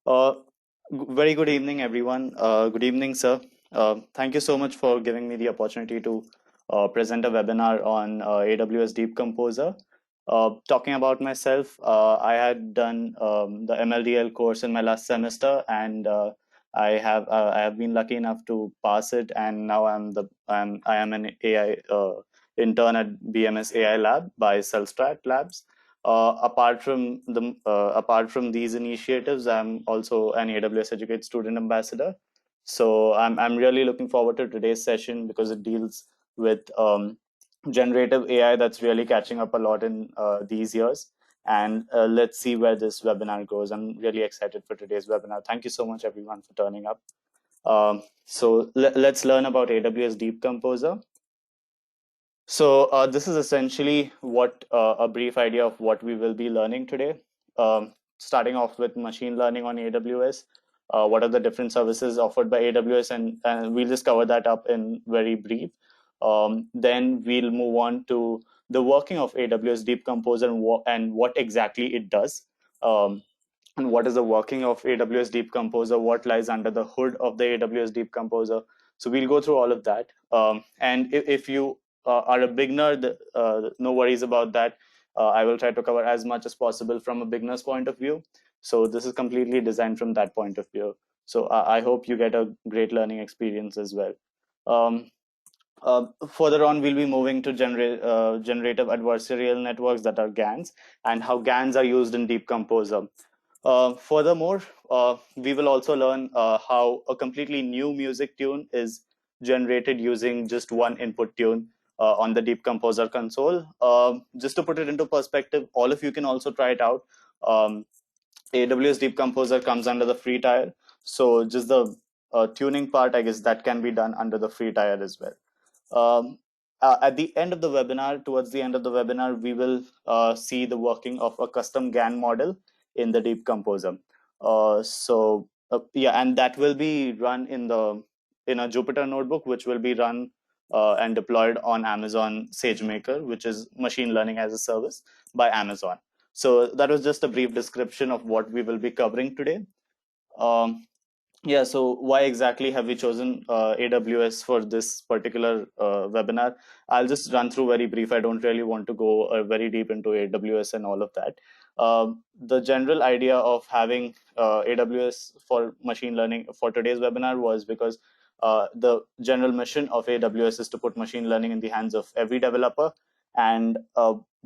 Uh, Very good evening, everyone. Good evening, sir. Thank you so much for giving me the opportunity to present a webinar on AWS Deep Composer. Talking about myself, I had done the MLDL course in my last semester, and I have been lucky enough to pass it, and now I am an AI intern at BMS AI Lab by Cellstrat Labs. Apart from these initiatives, I'm also an AWS Educate student ambassador. So I'm really looking forward to today's session because it deals with generative AI that's really catching up a lot in these years. And let's see where this webinar goes. I'm really excited for today's webinar. Thank you so much, everyone, for turning up. Let's learn about AWS Deep Composer. So this is essentially what a brief idea of what we will be learning today. Starting off with machine learning on AWS. What are the different services offered by AWS, and we'll just cover that up in very brief. Then we'll move on to the working of AWS Deep Composer and what exactly it does. Um, and what is the working of AWS Deep Composer, what lies under the hood of the AWS Deep Composer. So we'll go through all of that. And if you are a beginner, no worries about that. I will try to cover as much as possible from a beginner's point of view. So this is completely designed from that point of view. So I hope you get a great learning experience as well. Um, Further on, we'll be moving to generative adversarial networks, that are GANs, and how GANs are used in Deep Composer. Furthermore, we will also learn how a completely new music tune is generated using just one input tune on the Deep Composer console. Just to put it into perspective, all of you can also try it out. Um, AWS Deep Composer comes under the free tier, so just the tuning part, I guess, that can be done under the free tier as well. At the end of the webinar, towards the end of the webinar, we will see the working of a custom GAN model in the Deep Composer. Yeah, and that will be run in a Jupyter notebook, which will be run and deployed on Amazon SageMaker, which is machine learning as a service by Amazon. So that was just a brief description of what we will be covering today. Um, yeah, so why exactly have we chosen AWS for this particular webinar? I'll just run through very brief. I don't really want to go very deep into AWS and all of that. The general idea of having AWS for machine learning for today's webinar was because the general mission of AWS is to put machine learning in the hands of every developer. And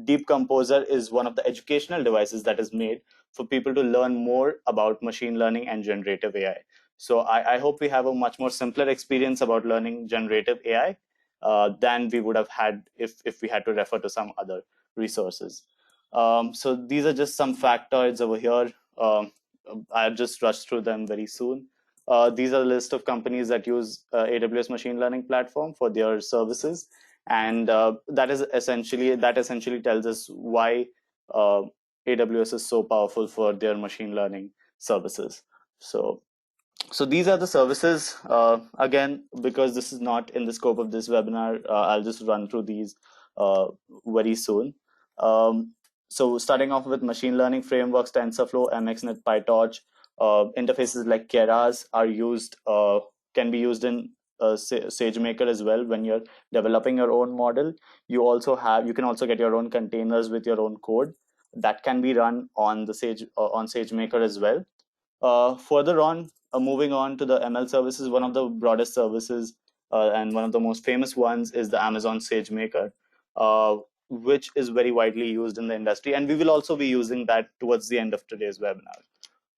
Deep Composer is one of the educational devices that is made for people to learn more about machine learning and generative AI. So I hope we have a much more simpler experience about learning generative AI than we would have had if we had to refer to some other resources. So these are just some factoids over here. I'll just rush through them very soon. These are a list of companies that use AWS machine learning platform for their services, and that essentially tells us why uh, AWS is so powerful for their machine learning services. So these are the services. Again, because this is not in the scope of this webinar, I'll just run through these uh, very soon. Um, so starting off with machine learning frameworks, TensorFlow, MXNet, PyTorch, interfaces like Keras are can be used in SageMaker as well. When you're developing your own model, you can also get your own containers with your own code that can be run on the on SageMaker as well. Further on, moving on to the ML services, one of the broadest services and one of the most famous ones is the Amazon SageMaker, uh, which is very widely used in the industry. And we will also be using that towards the end of today's webinar.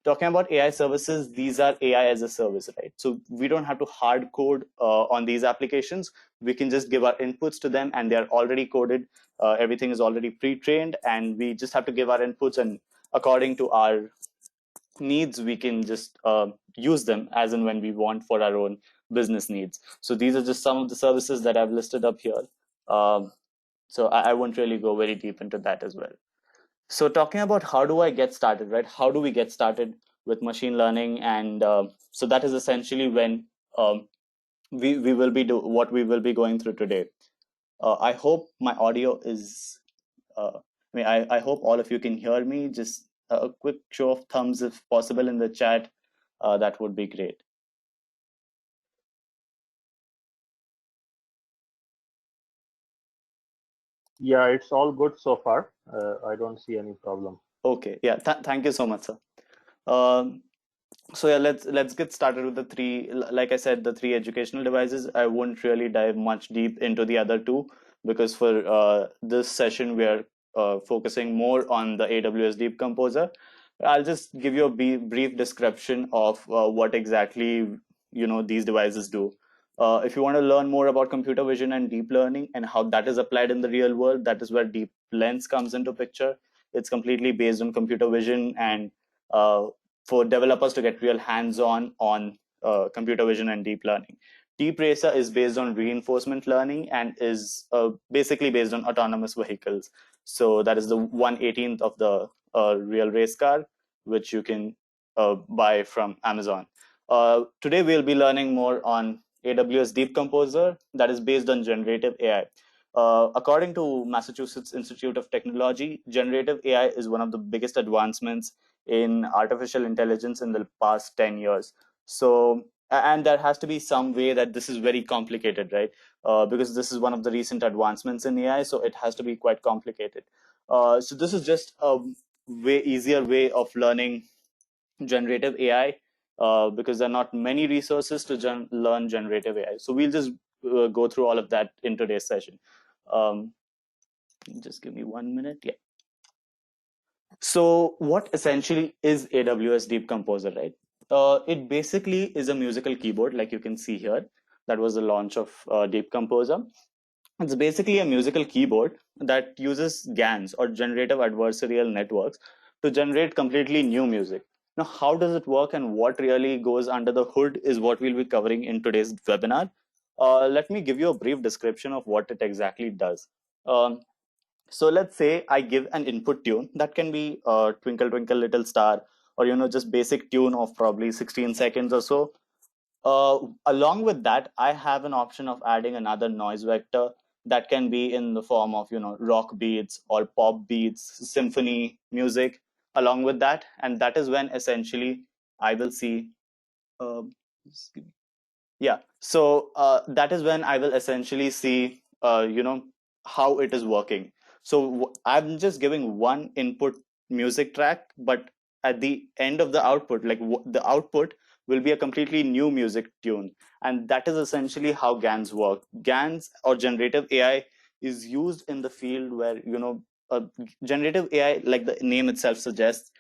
Talking about AI services, these are AI as a service, right? So we don't have to hard code on these applications. We can just give our inputs to them and they're already coded. Everything is already pre-trained and we just have to give our inputs, and according to our needs, we can just use them as and when we want for our own business needs. So these are just some of the services that I've listed up here. So I won't really go very deep into that as well. So talking about how do I get started, right? How do we get started with machine learning? And so that is essentially when we will be what we will be going through today. I hope my audio is. I hope all of you can hear me. Just a quick show of thumbs if possible in the chat, that would be great. Yeah, it's all good so far. I don't see any problem. Okay, yeah, thank you so much, sir. Um, so yeah, let's get started with the three. Like I said, the three educational devices. I won't really dive much deep into the other two because for this session we are focusing more on the AWS Deep Composer. I'll just give you a brief description of what exactly these devices do. If you want to learn more about computer vision and deep learning and how that is applied in the real world, that is where Deep Lens comes into picture. It's completely based on computer vision and for developers to get real hands-on on computer vision and deep learning. Deep Racer is based on reinforcement learning and is basically based on autonomous vehicles. So that is the 1/18th of the real race car, which you can buy from Amazon. Today we'll be learning more on AWS Deep Composer that is based on generative AI. According to Massachusetts Institute of Technology, generative AI is one of the biggest advancements in artificial intelligence in the past 10 years. So, and there has to be some way that this is very complicated, right? Because this is one of the recent advancements in AI, so it has to be quite complicated. So this is just a way easier way of learning generative AI because there are not many resources to learn generative AI. So we'll just go through all of that in today's session. Um, just give me 1 minute. Yeah. So what essentially is AWS Deep Composer, right? It basically is a musical keyboard, like you can see here. That was the launch of Deep Composer. It's basically a musical keyboard that uses GANs or generative adversarial networks to generate completely new music. Now, how does it work and what really goes under the hood is what we'll be covering in today's webinar. Let me give you a brief description of what it exactly does. Um, so let's say I give an input tune that can be Twinkle Twinkle Little Star or just basic tune of probably 16 seconds or so. Along with that, I have an option of adding another noise vector that can be in the form of rock beats or pop beats, symphony music along with that, and that is when essentially I will see. Um, yeah, so that is when I will essentially see how it is working. So I'm just giving one input music track, but at the end of the output, like the output will be a completely new music tune, and that is essentially how GANs work. GANs or generative AI is used in the field where generative AI, like the name itself suggests,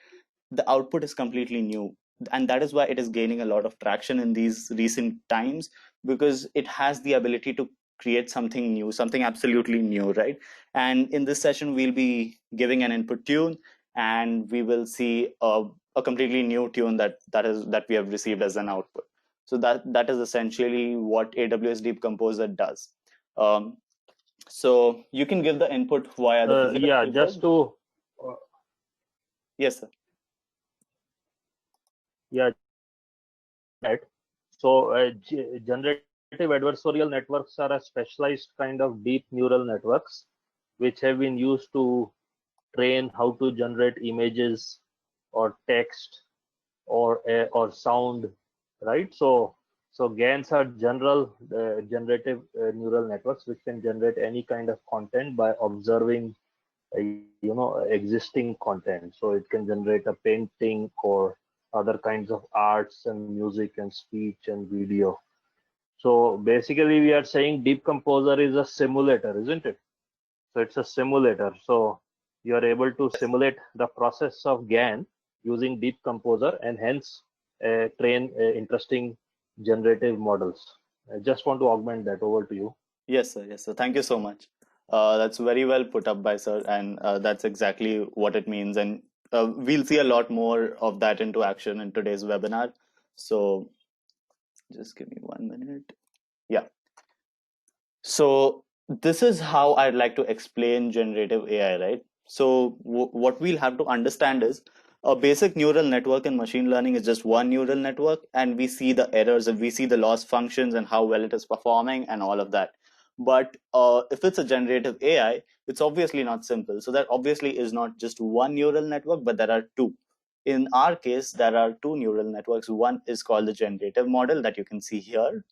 the output is completely new, and that is why it is gaining a lot of traction in these recent times, because it has the ability to create something new, something absolutely new, right? And in this session we'll be giving an input tune and we will see a completely new tune that we have received as an output. So that is essentially what AWS Deep Composer does. So you can give the input via the physical Yeah, keyboard. just to Yes, sir. yeah, that. So generative adversarial networks are a specialized kind of deep neural networks which have been used to train how to generate images or text or sound, right? So GANs are general generative neural networks which can generate any kind of content by observing existing content. So it can generate a painting or other kinds of arts and music and speech and video. So basically we are saying Deep Composer is a simulator, isn't it? So it's a simulator. So you are able to simulate the process of GAN using Deep Composer and hence train interesting generative models. I just want to augment that. Over to you. Yes, sir. Yes, sir. Thank you so much. That's very well put up by sir, and that's exactly what it means. And we'll see a lot more of that into action in today's webinar. So just give me 1 minute. Yeah. So this is how I'd like to explain generative AI, right? So what we'll have to understand is a basic neural network in machine learning is just one neural network, and we see the errors and we see the loss functions and how well it is performing and all of that. But if it's a generative AI, it's obviously not simple. So that obviously is not just one neural network, but there are two. In our case, there are two neural networks. One is called the generative model that you can see here,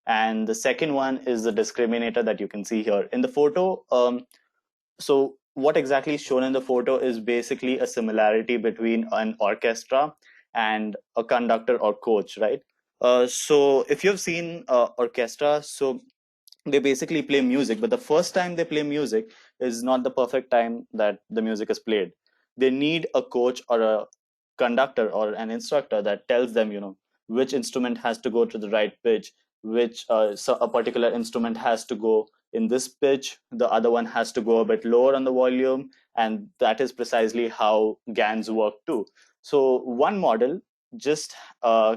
and the second one is the discriminator that you can see here in the photo. So what exactly is shown in the photo is basically a similarity between an orchestra and a conductor or coach, right? So if you've seen orchestra, so they basically play music, but the first time they play music is not the perfect time that the music is played. They need a coach or a conductor or an instructor that tells them, which instrument has to go to the right pitch, which so a particular instrument has to go in this pitch, the other one has to go a bit lower on the volume, and that is precisely how GANs work too. So one model just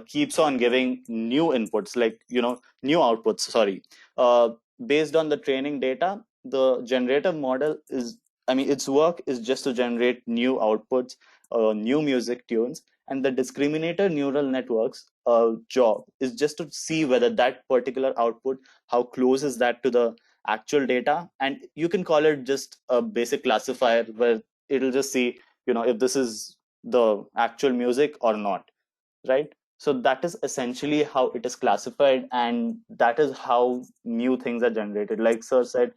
keeps on giving new inputs, like new outputs. Sorry, uh, based on the training data, the generative model is, I mean, its work is just to generate new outputs, new music tunes, and the discriminator neural network's job is just to see whether that particular output, how close is that to the actual data. And you can call it just a basic classifier where it'll just see, if this is the actual music or not, right? So that is essentially how it is classified, and that is how new things are generated. Like sir said,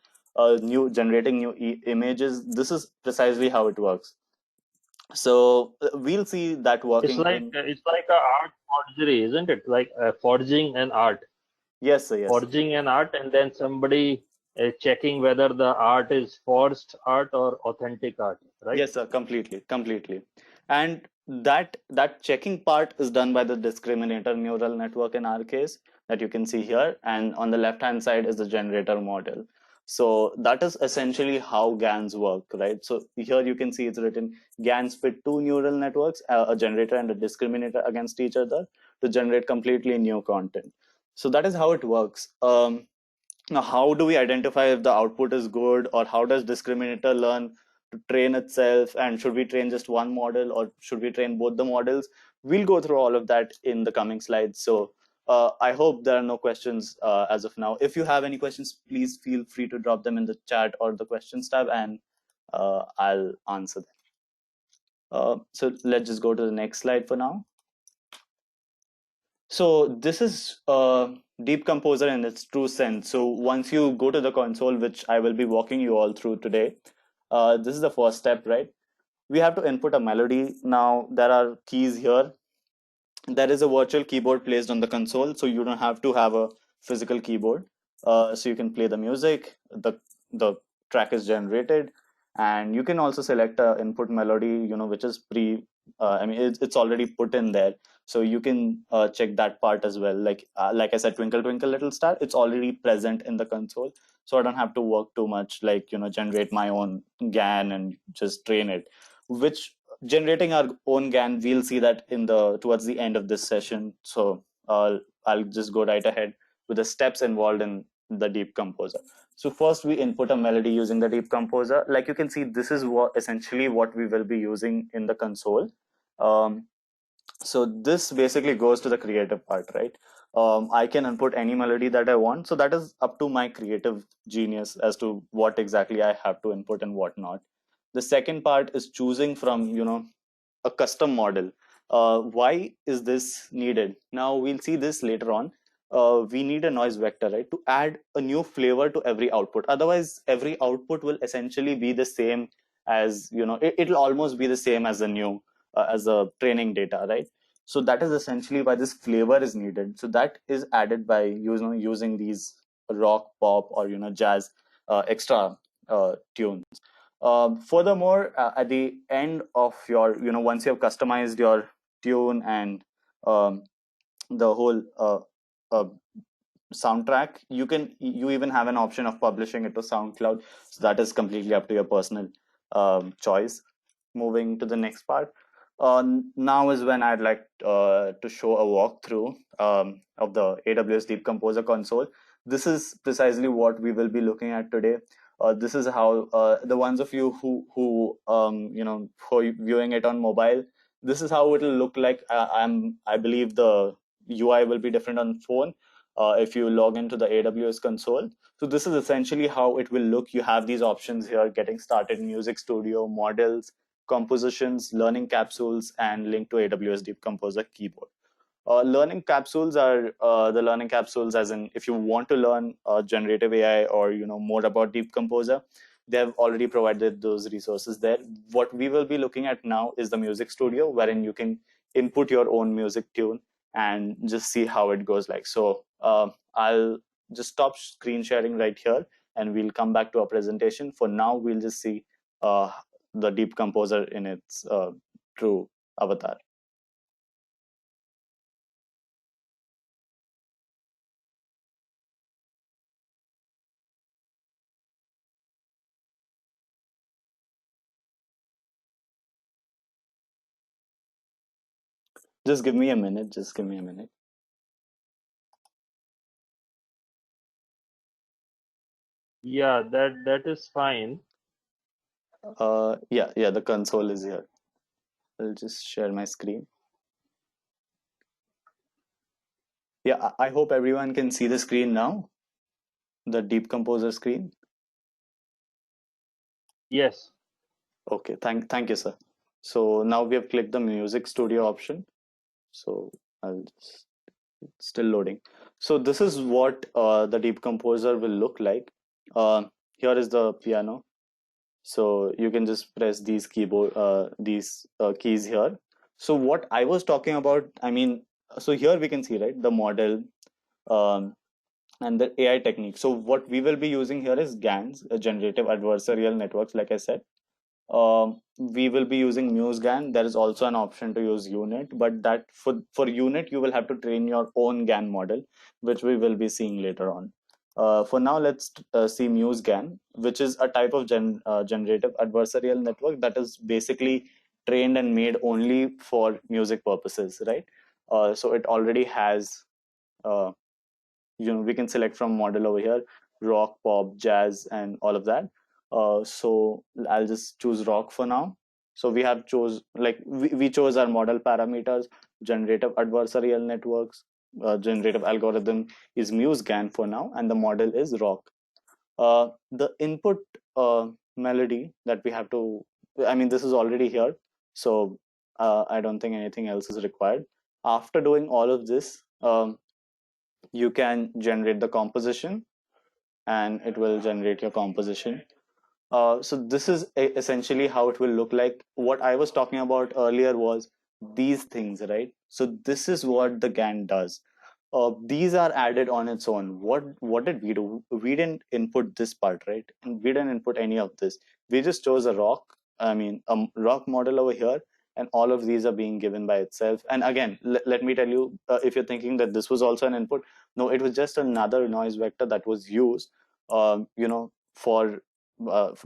new generating new images. This is precisely how it works. So we'll see that working in. It's like a art forgery, isn't it? Like forging an art, Yes, sir. Yes. and then somebody checking whether the art is forged art or authentic art, right? Yes, sir, completely, completely. And that checking part is done by the discriminator neural network in our case that you can see here. And on the left hand side is the generator model. So that is essentially how GANs work, right? So here you can see it's written GANs pit two neural networks, a generator and a discriminator against each other to generate completely new content. So that is how it works. Now, how do we identify if the output is good, or how does discriminator learn to train itself? And should we train just one model, or should we train both the models? We'll go through all of that in the coming slides. So I hope there are no questions as of now. If you have any questions, please feel free to drop them in the chat or the questions tab, and I'll answer them. So let's just go to the next slide for now. So this is Deep Composer in its true sense. So once you go to the console, which I will be walking you all through today, this is the first step, right? We have to input a melody. Now there are keys here. There is a virtual keyboard placed on the console, so you don't have to have a physical keyboard. So you can play the music. The track is generated, and you can also select a input melody, which is I mean, it's already put in there, so you can check that part as well. Like I said, Twinkle Twinkle Little Star, it's already present in the console, so I don't have to work too much, like generate my own GAN and just train it. Which generating our own GAN, we'll see that in the towards the end of this session. So I'll just go right ahead with the steps involved in the Deep Composer. So first we input a melody using the Deep Composer. Like you can see, this is essentially what we will be using in the console. Um, so this basically goes to the creative part, right? I can input any melody that I want. So that is up to my creative genius as to what exactly I have to input and what not. The second part is choosing from, a custom model. Why is this needed? Now we'll see this later on. We need a noise vector, right, to add a new flavor to every output. Otherwise, every output will essentially be the same as, it'll almost be the same as a new, as a training data, right? So that is essentially why this flavor is needed. So that is added by using these rock, pop, or jazz extra tunes. Furthermore, at the end of your, once you have customized your tune and um, the whole uh, soundtrack, you even have an option of publishing it to SoundCloud. So that is completely up to your personal choice. Moving to the next part. Now is when I'd like to show a walkthrough of the AWS Deep Composer console. This is precisely what we will be looking at today. This is how the ones of you who who are viewing it on mobile, this is how it will look like. I believe the UI will be different on phone. if you log into the AWS console. So this is essentially how it will look. You have these options here: getting started, music studio, models, compositions, learning capsules, and link to AWS Deep Composer keyboard. Learning capsules are the learning capsules, as in if you want to learn generative AI or more about Deep Composer, they have already provided those resources there. What we will be looking at now is the music studio, wherein you can input your own music tune and just see how it goes like. So I'll just stop screen sharing right here, and we'll come back to our presentation. For now, we'll just see the Deep Composer in its true avatar. Just give me a minute. Just give me a minute. Yeah, that is fine. Yeah, the console is here. I'll just share my screen. Yeah, I hope everyone can see the screen now, the Deep Composer screen. Yes. Okay, thank you, sir. So now we have clicked the Music Studio option. So I'll just, it's still loading. So this is what the Deep Composer will look like. Here is the piano. So you can just press these keys here. So what I was talking about, I mean, so here we can see, right, the model, um, and the AI technique. So what we will be using here is GANs, generative adversarial networks, like I said. We will be using MuseGAN. There is also an option to use UNIT, but that for UNIT you will have to train your own GAN model, which we will be seeing later on. For now, let's see MuseGAN, which is a type of generative adversarial network that is basically trained and made only for music purposes, right? So it already has uh, we can select from model over here: rock, pop, jazz, and all of that. So I'll just choose rock for now. So we have chose, like, we chose our model parameters: generative adversarial networks, generative algorithm is MuseGAN for now, and the model is rock. The input melody that we have to, I mean, this is already here, so I don't think anything else is required. After doing all of this, you can generate the composition, and it will generate your composition. So this is essentially how it will look like. What I was talking about earlier was these things, right? So this is what the GAN does. These are added on its own. What did we do? We didn't input this part, right? And we didn't input any of this. We just chose a rock. I mean, a rock model over here, and all of these are being given by itself. And again, let me tell you, if you're thinking that this was also an input, no, it was just another noise vector that was used, for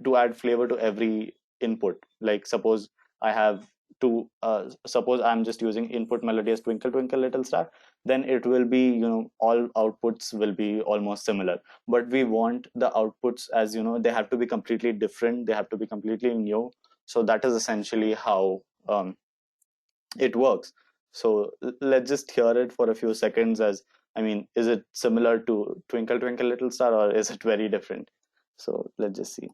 to add flavor to every input. Like suppose I have suppose I'm just using input melody as Twinkle Twinkle Little Star, then it will be, all outputs will be almost similar. But we want the outputs, as they have to be completely different, they have to be completely new. So that is essentially how it works. So let's just hear it for a few seconds. As I mean, is it similar to Twinkle Twinkle Little Star, or is it very different? So let's just see.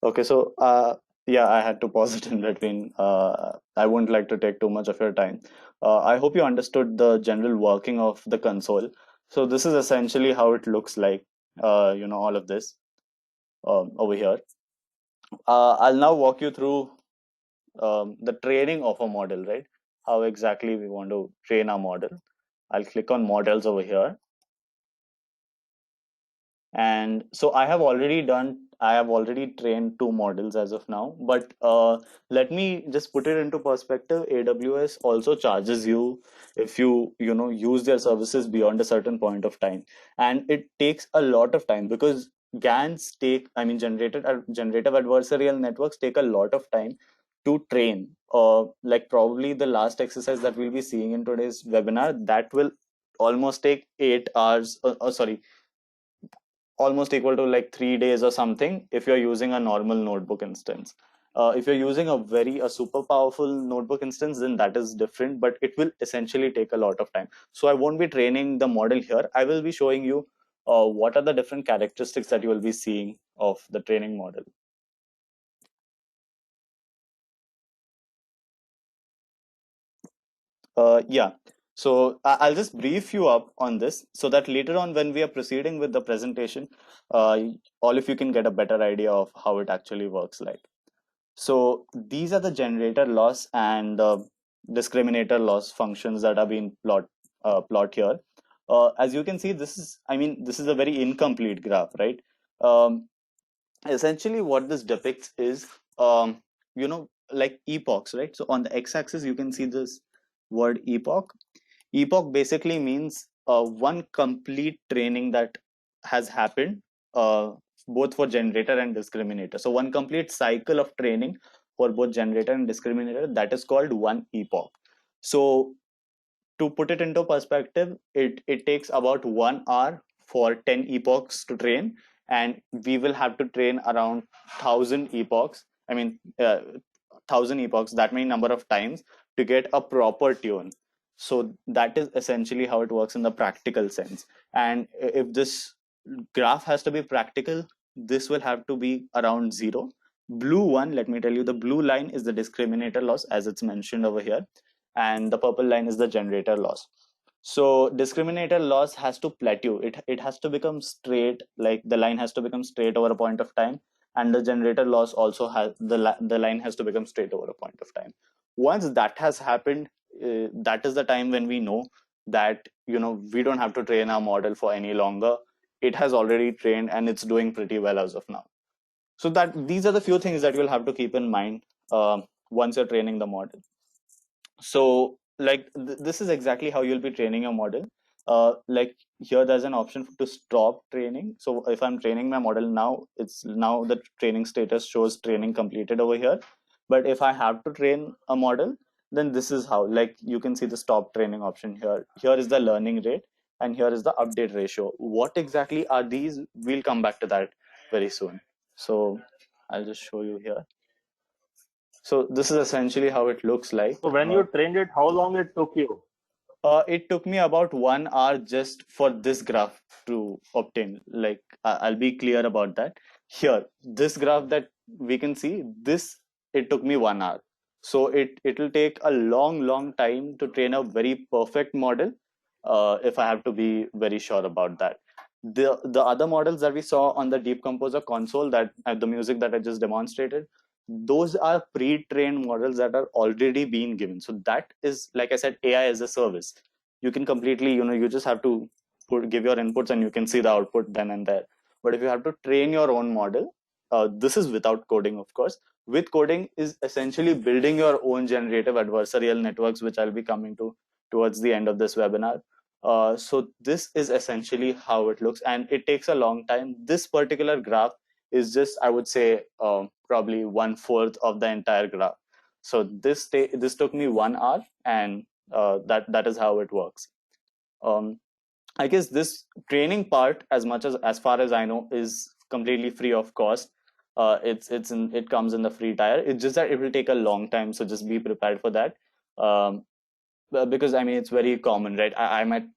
Okay, so yeah, I had to pause it in between. I wouldn't like to take too much of your time. I hope you understood the general working of the console. So this is essentially how it looks like. All of this over here. I'll now walk you through the training of a model, right? How exactly we want to train our model. I'll click on models over here. And so I have already trained two models as of now, but let me just put it into perspective. AWS also charges you if you use their services beyond a certain point of time, and it takes a lot of time, because GANs take, I mean, generative adversarial networks take a lot of time to train. Like probably the last exercise that we'll be seeing in today's webinar, that will almost take 8 hours, sorry, almost equal to like 3 days or something if you're using a normal notebook instance. If you're using a super powerful notebook instance, then that is different, but it will essentially take a lot of time. So I won't be training the model here. I will be showing you what are the different characteristics that you will be seeing of the training model. Yeah. So I'll just brief you up on this so that later on when we are proceeding with the presentation, all of you can get a better idea of how it actually works like. So these are the generator loss and discriminator loss functions that are being plot here. As you can see, this is a very incomplete graph, right? Um, Essentially, what this depicts is, like epochs, right? So on the x-axis, you can see this word epoch. Epoch basically means one complete training that has happened, uh, both for generator and discriminator. So one complete cycle of training for both generator and discriminator, that is called one epoch. So to put it into perspective, it takes about 1 hour for 10 epochs to train, and we will have to train around 1,000 epochs. I mean, 1,000 epochs, that many number of times to get a proper tune. So that is essentially how it works in the practical sense. And if this graph has to be practical, this will have to be around zero. Blue one, let me tell you, the blue line is the discriminator loss, as it's mentioned over here, and the purple line is the generator loss. So discriminator loss has to plateau. It has to become straight, like the line has to become straight over a point of time, and the generator loss also has the line has to become straight over a point of time. Once that has happened, that is the time when we know that we don't have to train our model for any longer. It has already trained and it's doing pretty well as of now. So that these are the few things that you'll have to keep in mind once you're training the model. So like this is exactly how you'll be training your model. Like here there's an option to stop training. So if I'm training my model now, it's now the training status shows training completed over here. But if I have to train a model, then this is how, like you can see the stop training option here. Here is the learning rate and here is the update ratio. What exactly are these? We'll come back to that very soon. So I'll just show you here. So this is essentially how it looks like. So when you trained it, how long it took you? It took me about 1 hour just for this graph to obtain. Like I'll be clear about that. Here, this graph that we can see, this it took me 1 hour. So it'll take a long time to train a very perfect model. If I have to be very sure about that. The other models that we saw on the Deep Composer console, that the music that I just demonstrated, those are pre-trained models that are already being given. So that is, like I said, AI as a service. You can completely, you just have to give your inputs and you can see the output then and there. But if you have to train your own model, this is without coding, of course. With coding is essentially building your own generative adversarial networks, which I'll be coming to towards the end of this webinar. So this is essentially how it looks, and it takes a long time. This particular graph is just, I would say, probably 1/4 of the entire graph. So this took me 1 hour, and that is how it works. Um, I guess this training part, as far as I know, is completely free of cost. It comes in the free tier. It's just that it will take a long time, so just be prepared for that. Um, because I mean it's very common, right? I might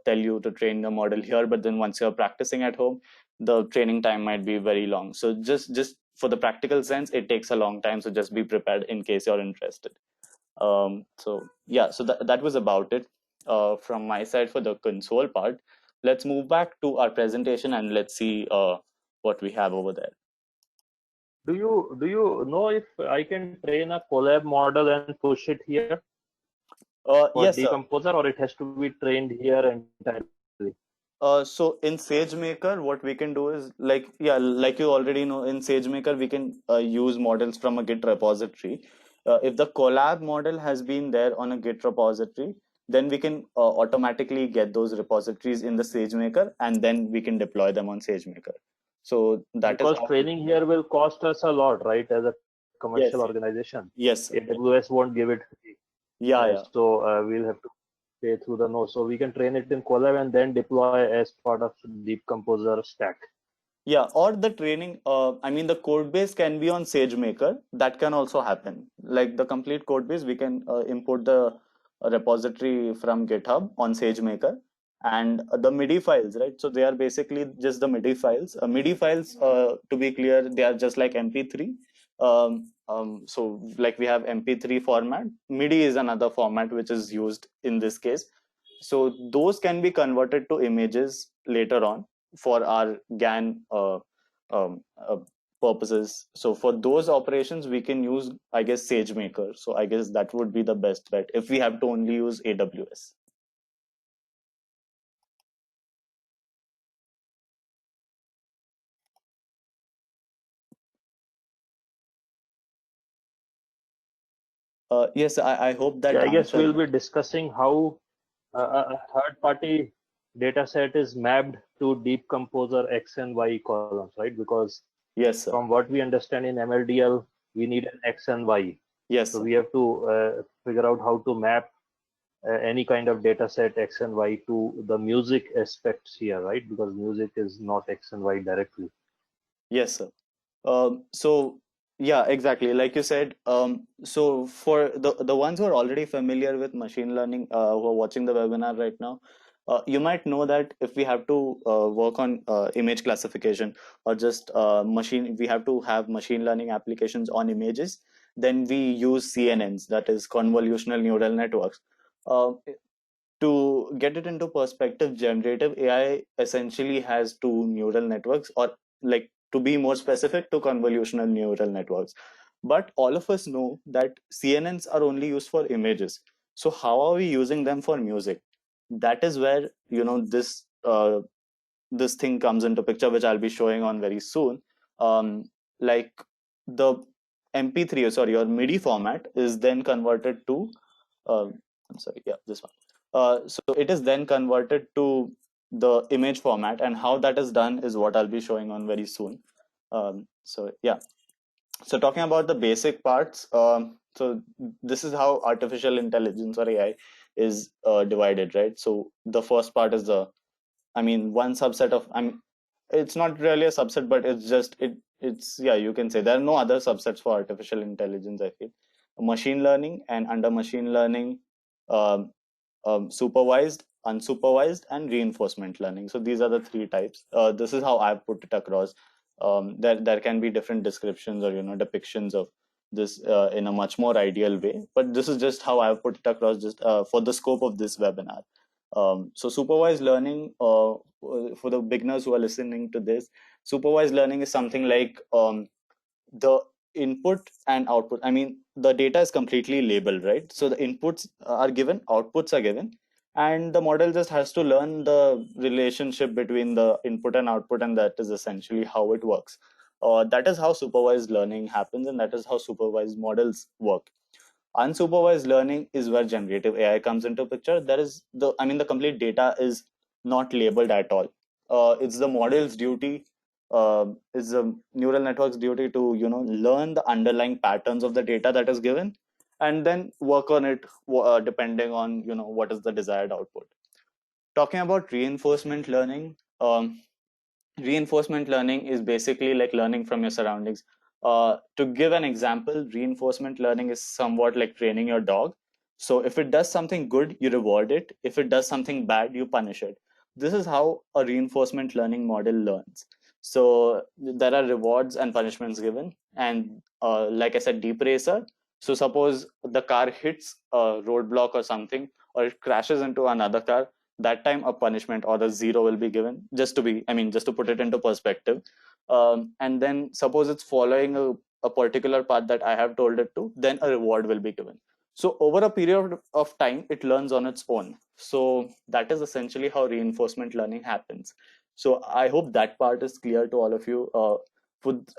tell you to train the model here, but then once you're practicing at home, the training time might be very long. So just for the practical sense, it takes a long time. So just be prepared in case you're interested. So yeah, so that was about it from my side for the console part. Let's move back to our presentation and let's see what we have over there. Do you know if I can train a Colab model and push it here for Yes, sir. Decomposer, or it has to be trained here entirely? So in SageMaker, what we can do is like you already know, in SageMaker, we can use models from a Git repository. If the Colab model has been there on a Git repository, then we can automatically get those repositories in the SageMaker, and then we can deploy them on SageMaker. So that is Because how. training here will cost us a lot, right? As a commercial Yes, organization, yes, sir. AWS won't give it free. Yeah, yeah. So we'll have to pay through the node. So we can train it in Colab and then deploy as part of Deep Composer stack. Yeah, or the training, I mean, the code base can be on SageMaker. That can also happen. Like the complete code base, we can import the repository from GitHub on SageMaker, and the MIDI files, right? So they are basically just the MIDI files. MIDI files, to be clear, they are just like MP3. So like we have MP3 format. MIDI is another format which is used in this case. So those can be converted to images later on for our GAN um, uh, purposes. So for those operations, we can use, I guess, SageMaker. So I guess that would be the best bet if we have to only use AWS. Yes, I hope that Yeah, I guess we'll answered. be discussing how a third-party data set is mapped to Deep Composer X and Y columns, right? Because Yes, sir. from what we understand in MLDL, we need an X and Y. Yes, So sir. we have to figure out how to map any kind of data set X and Y to the music aspects here, right? Because music is not X and Y directly. Yes, sir. So yeah, exactly. Like you said, so for the ones who are already familiar with machine learning, who are watching the webinar right now, you might know that if we have to work on image classification or just we have to have machine learning applications on images, then we use CNNs, that is convolutional neural networks. Uh, to get it into perspective, generative AI essentially has two neural networks, or like to be more specific, to convolutional neural networks. But all of us know that CNNs are only used for images. So how are we using them for music? That is where this thing comes into picture, which I'll be showing on very soon. Like the MP3, or sorry, or MIDI format is then converted to uh, I'm sorry, yeah, this one. So it is then converted to the image format, and how that is done is what I'll be showing on very soon. So yeah, so talking about the basic parts, so this is how artificial intelligence or AI is divided, right? So the first part is I mean, one subset of, it's not really a subset, but it's, yeah, you can say there are no other subsets for artificial intelligence, I feel. Machine learning, and under machine learning, um, supervised, unsupervised, and reinforcement learning. So these are the three types. This is how I've put it across. There can be different descriptions or depictions of this in a much more ideal way, but this is just how I've put it across, just for the scope of this webinar. So supervised learning, for the beginners who are listening to this, supervised learning is something like the input and output. I mean, the data is completely labeled, right? So the inputs are given, outputs are given, and the model just has to learn the relationship between the input and output, and that is essentially how it works. That is how supervised learning happens, and that is how supervised models work. Unsupervised learning is where generative AI comes into picture. There is the complete data is not labeled at all. It's the model's duty, is the neural network's duty to learn the underlying patterns of the data that is given, and then work on it depending on what is the desired output. Talking about reinforcement learning, reinforcement learning is basically like learning from your surroundings. To give an example, reinforcement learning is somewhat like training your dog. So if it does something good, you reward it. If it does something bad, you punish it. This is how a reinforcement learning model learns. So there are rewards and punishments given, and like I said, deep racer. So suppose the car hits a roadblock or something, or it crashes into another car, that time a punishment or a zero will be given, just to put it into perspective. And then suppose it's following a particular path that I have told it to, then a reward will be given. So over a period of time, it learns on its own. So that is essentially how reinforcement learning happens. So I hope that part is clear to all of you.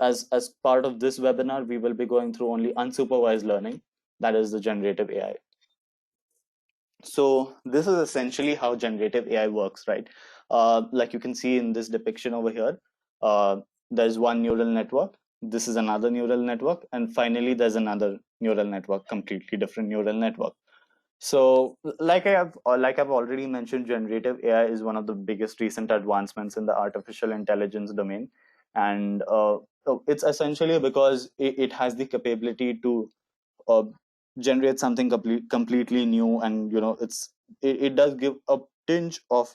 As part of this webinar, we will be going through only unsupervised learning, that is the generative AI. So this is essentially how generative AI works, right? Like you can see in this depiction over here, there's one neural network. This is another neural network, and finally there's another neural network, completely different neural network. So, like I've already mentioned, generative AI is one of the biggest recent advancements in the artificial intelligence domain. and it's essentially because it has the capability to uh, generate something completely new, and it does give a tinge of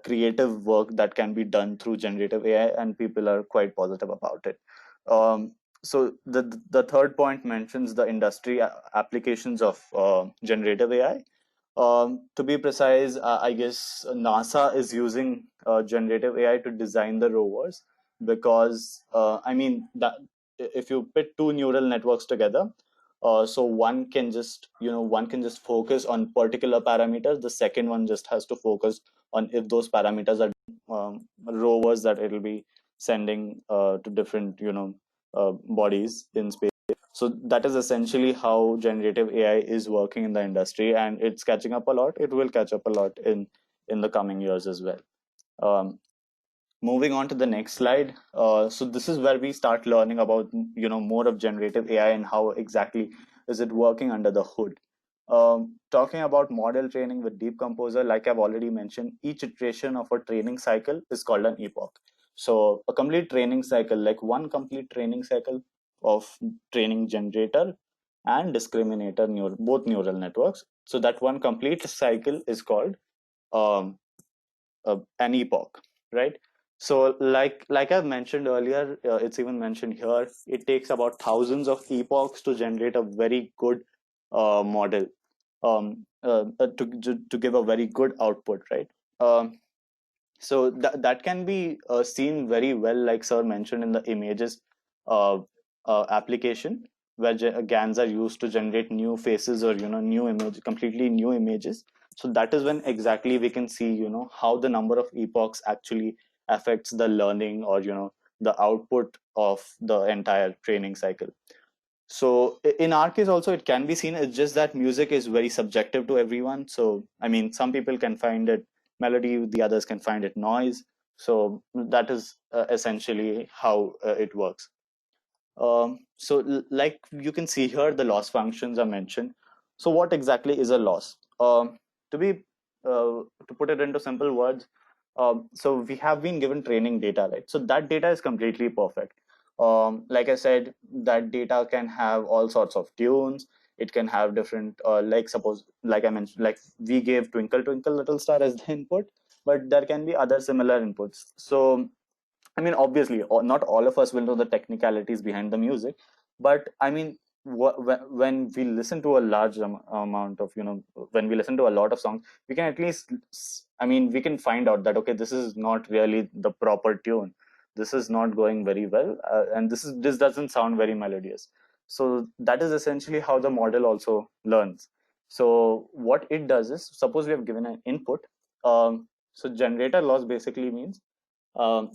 creative work that can be done through generative AI, and people are quite positive about it. So the third point mentions the industry applications of generative AI. To be precise, I guess NASA is using generative AI to design the rovers, because I mean that if you put two neural networks together, so one can just focus on particular parameters. The second one just has to focus on if those parameters are rovers that it'll be sending to different bodies in space. So that is essentially how generative AI is working in the industry, and it's catching up a lot. It will catch up a lot in the coming years as well. Um, Moving on to the next slide. So this is where we start learning about more of generative AI and how exactly is it working under the hood. Talking about model training with Deep Composer, like I've already mentioned, each iteration of a training cycle is called an epoch. So a complete training cycle, like one complete training cycle of training generator and discriminator both neural networks. So that one complete cycle is called um, an epoch, right? So like I've mentioned earlier, it's even mentioned here, it takes about thousands of epochs to generate a very good model, to give a very good output, right? So that can be seen very well, like sir mentioned, in the images uh, application, where GANs are used to generate new faces, or new image, completely new images. So that is when exactly we can see how the number of epochs actually affects the learning, or the output of the entire training cycle. So in our case also, it can be seen. It's just that music is very subjective to everyone. So I mean, some people can find it melody, the others can find it noise. So that is essentially how it works. Like you can see here, the loss functions are mentioned. So what exactly is a loss? To be to put it into simple words, so we have been given training data, right? So that data is completely perfect. Like I said, that data can have all sorts of tunes. It can have different, like suppose, like I mentioned, like we gave Twinkle Twinkle Little Star as the input, but there can be other similar inputs. So I mean, obviously, not all of us will know the technicalities behind the music, but I mean, when we listen to a large amount of, when we listen to a lot of songs, we can at least, I mean, we can find out that, okay, this is not really the proper tune. This is not going very well, and this doesn't sound very melodious. So that is essentially how the model also learns. So what it does is, suppose we have given an input. So generator loss basically means, um,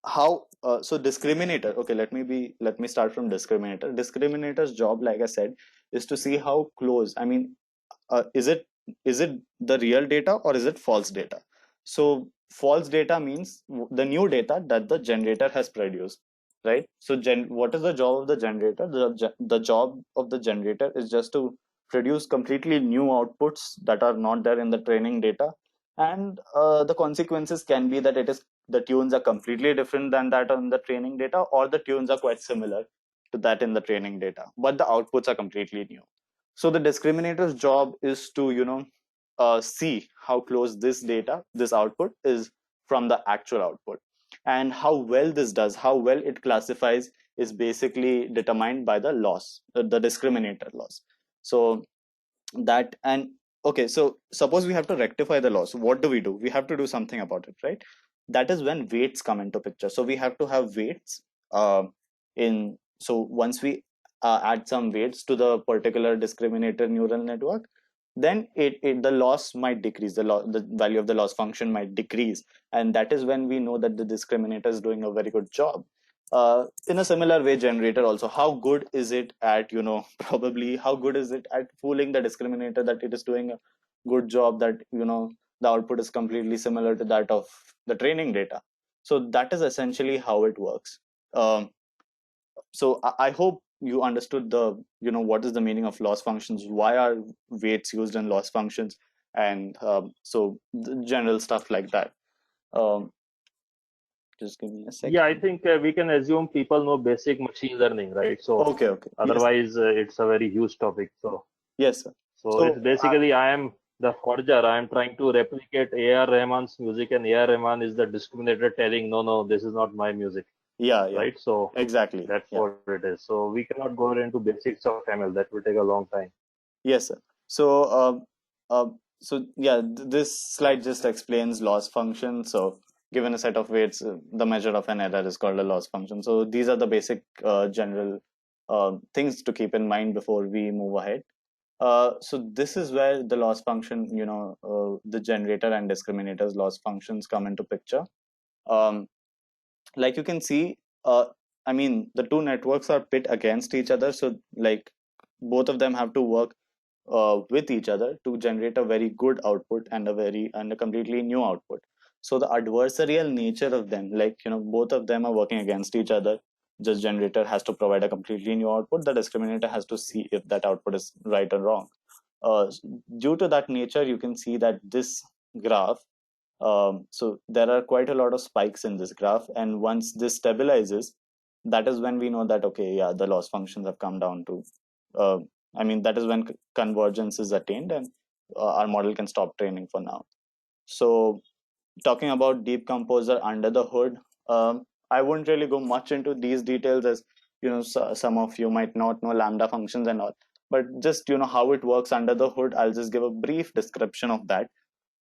how so discriminator, okay, let me start from discriminator's job, like I said, is to see how close, I mean, is it the real data or is it false data. So false data means the new data that the generator has produced, right? So what is the job of the generator? The job of the generator is just to produce completely new outputs that are not there in the training data, and the consequences can be that the tunes are completely different than that on the training data, or the tunes are quite similar to that in the training data, but the outputs are completely new. So the discriminator's job is to see how close this output is from the actual output, and how well this does, how well it classifies, is basically determined by the loss, the discriminator loss. So that, and okay, so suppose we have to rectify the loss, what do? We have to do something about it, right? That is when weights come into picture. So we have to have weights in so once we add some weights to the particular discriminator neural network, then the loss might decrease, the value of the loss function might decrease, and that is when we know that the discriminator is doing a very good job. In a similar way, generator also, how good is it at probably how good is it at fooling the discriminator that it is doing a good job, that the output is completely similar to that of the training data. So that is essentially how it works. I hope you understood what is the meaning of loss functions, why are weights used in loss functions, and so the general stuff like that. um, Just give me a second. Yeah, I think we can assume people know basic machine learning, right? So Okay, okay. Yes, otherwise, it's a very huge topic. So, yes, sir. so it's So, basically I am the forger. I am trying to replicate A.R. Rahman's music, and A.R. Rahman is the discriminator telling, no, no, this is not my music, yeah, yeah, right? So exactly. that's Yeah. what it is. So we cannot go into basics of ML. That will take a long time. Yes, sir. So, yeah, this slide just explains loss function. So, given a set of weights, the measure of an error is called a loss function. So, these are the basic general things to keep in mind before we move ahead. So, this is where the loss function, the generator and discriminators loss functions come into picture. Um, like you can see, I mean, the two networks are pit against each other. So, like, both of them have to work with each other to generate a very good output and a completely new output. So the adversarial nature of them, like both of them are working against each other. Just generator has to provide a completely new output. The discriminator has to see if that output is right or wrong. uh, Due to that nature, you can see that this graph, so there are quite a lot of spikes in this graph, and once this stabilizes, that is when we know that, okay, yeah, the loss functions have come down to, uh, I mean, that is when convergence is attained, and our model can stop training for now. So talking about Deep Composer under the hood, I wouldn't really go much into these details, as some of you might not know Lambda functions and all, but just how it works under the hood. I'll just give a brief description of that.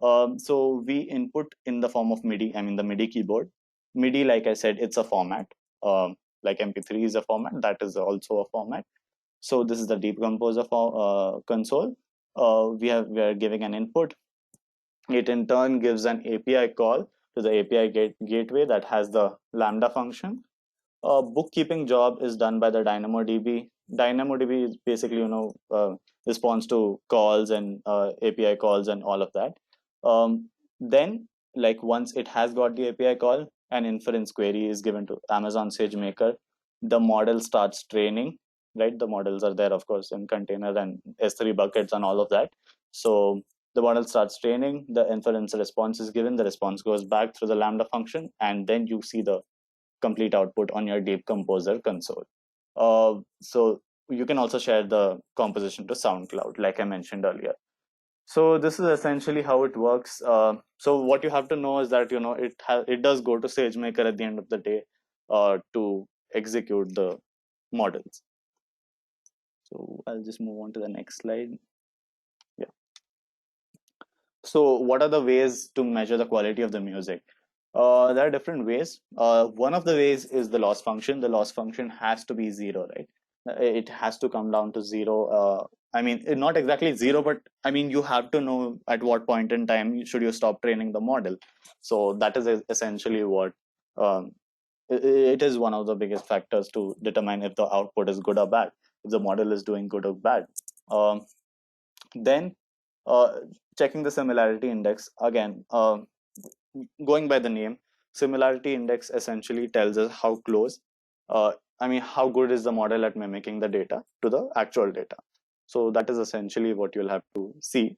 So we input in the form of MIDI, I mean the MIDI keyboard. MIDI, like I said, it's a format. Like MP3 is a format, that is also a format. So this is the Deep Composer console. We are giving an input. It in turn gives an API call to the API gateway that has the Lambda function. Bookkeeping job is done by the DynamoDB. DynamoDB is basically, responds to calls and API calls and all of that. Then, like once it has got the API call, an inference query is given to Amazon SageMaker. The model starts training, right? The models are there, of course, in container and S3 buckets and all of that. So the model starts training, the inference response is given, the response goes back through the Lambda function, and then you see the complete output on your Deep Composer console. So you can also share the composition to SoundCloud, like I mentioned earlier. So this is essentially how it works. So what you have to know is that it does go to SageMaker at the end of the day to execute the models. So I'll just move on to the next slide. Yeah. So what are the ways to measure the quality of the music? There are different ways. One of the ways is the loss function. The loss function has to be zero, right? It has to come down to zero. I mean, not exactly zero, but I mean, you have to know at what point in time should you stop training the model. So that is essentially what um, it is one of the biggest factors to determine if the output is good or bad, if the model is doing good or bad. Then uh, checking the similarity index again. Going by the name, similarity index essentially tells us how close, I mean, how good is the model at mimicking the data to the actual data. So that is essentially what you'll have to see.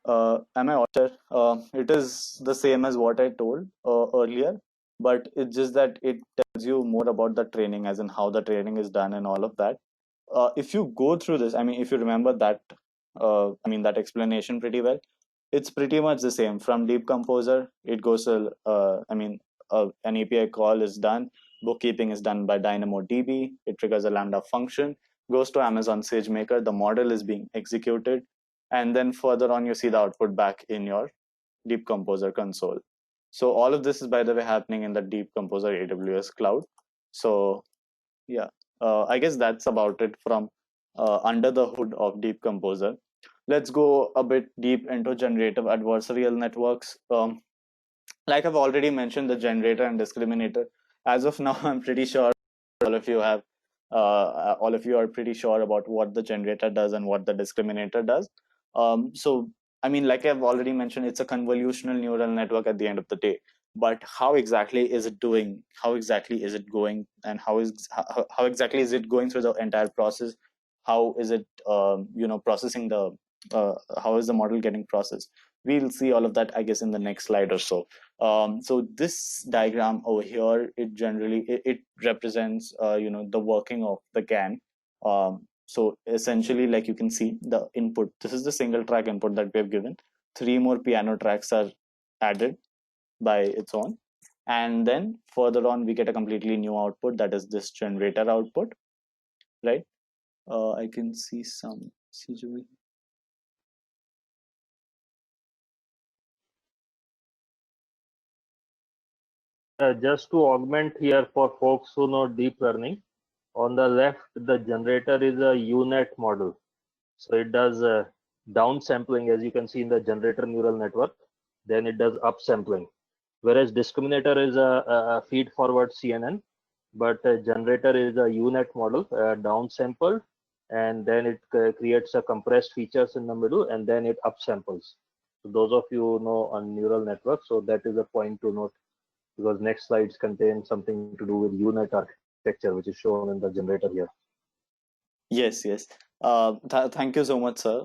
Am I audible? It is the same as what I told earlier, but it's just that it tells you more about the training, as in how the training is done and all of that. If you go through this, I mean, if you remember that, I mean, that explanation pretty well, it's pretty much the same. From Deep Composer, it goes to, an API call is done, bookkeeping is done by DynamoDB, it triggers a Lambda function, goes to Amazon SageMaker, the model is being executed, and then further on you see the output back in your Deep Composer console. So all of this is, by the way, happening in the Deep Composer AWS cloud. So yeah, I guess that's about it from under the hood of Deep Composer. Let's go a bit deep into generative adversarial networks. Like I've already mentioned, the generator and discriminator. As of now, I'm pretty sure all of you have, all of you are pretty sure about what the generator does and what the discriminator does. So, I mean, like I've already mentioned, it's a convolutional neural network at the end of the day. But how exactly is it doing? How exactly is it going? And how exactly is it going through the entire process? How is it, processing the? How is the model getting processed? We'll see all of that, I guess, in the next slide or so. So this diagram over here, it represents the working of the GAN. So essentially, like you can see the input. This is the single track input that we have given. 3 more piano tracks are added by its own, and then further on we get a completely new output, that is this generator output, right? I can see some CGV. Just to augment here for folks who know deep learning, on the left, the generator is a UNet model. So it does downsampling, as you can see in the generator neural network. Then it does upsampling. Whereas discriminator is a feed forward CNN, but generator is a UNet model, downsampled, and then it creates a compressed features in the middle, and then it upsamples. So those of you who know on neural network, so that is a point to note, because next slides contain something to do with UNet architecture, which is shown in the generator here. Yes, yes. Thank you so much, sir.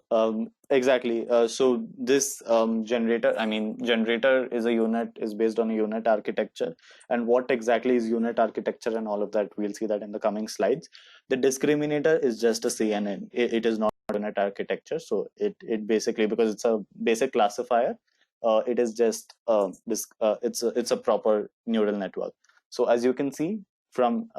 Exactly. So this generator is a unit, is based on a unit architecture. And what exactly is unit architecture and all of that, we'll see that in the coming slides. The discriminator is just a CNN. It is not unit architecture. So it basically, because it's a basic classifier, it is just it's a proper neural network. So as you can see from,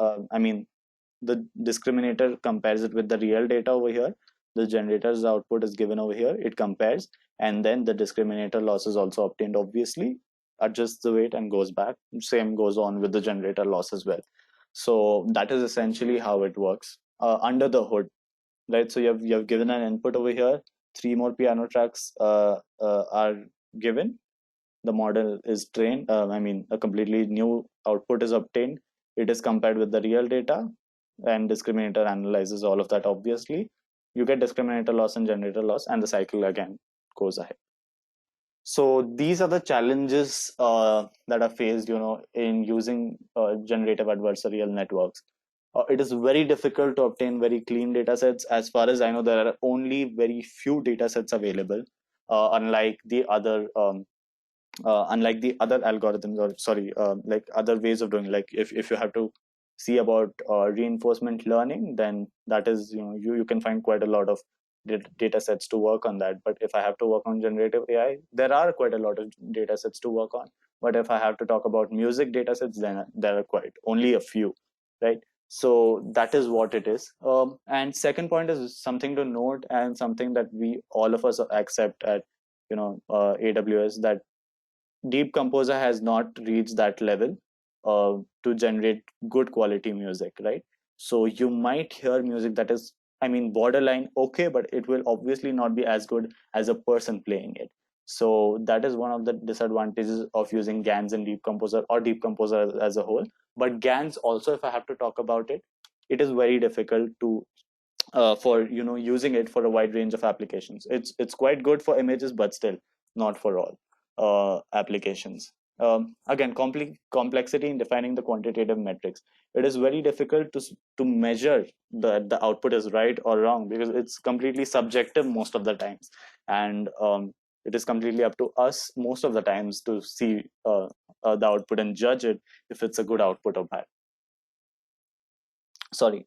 the discriminator compares it with the real data over here. The generator's output is given over here. It compares, and then the discriminator loss is also obtained, obviously, adjusts the weight and goes back. Same goes on with the generator loss as well. So that is essentially how it works under the hood, right? So you have given an input over here. 3 more piano tracks are given. The model is trained. A completely new output is obtained. It is compared with the real data, and discriminator analyzes all of that. Obviously, you get discriminator loss and generator loss, and the cycle again goes ahead. So these are the challenges that are faced, in using generative adversarial networks. It is very difficult to obtain very clean data sets. As far as I know, there are only very few data sets available, unlike the other algorithms, or sorry, like other ways of doing, like if you have to see about reinforcement learning, then that is, you can find quite a lot of data sets to work on that. But if I have to work on generative AI, there are quite a lot of data sets to work on. But if I have to talk about music data sets, then there are quite only a few, right? So that is what it is. And second point is something to note, and something that we all of us accept at AWS, that Deep Composer has not reached that level to generate good quality music, right? So you might hear music that is, borderline okay, but it will obviously not be as good as a person playing it. So that is one of the disadvantages of using GANs in Deep Composer, or Deep Composer as a whole. But GANs also, if I have to talk about it, it is very difficult to for using it for a wide range of applications. It's quite good for images, but still not for all applications. Again, complexity in defining the quantitative metrics. It is very difficult to measure that the output is right or wrong, because it's completely subjective most of the times, and it is completely up to us most of the times to see the output and judge it if it's a good output or bad. Sorry.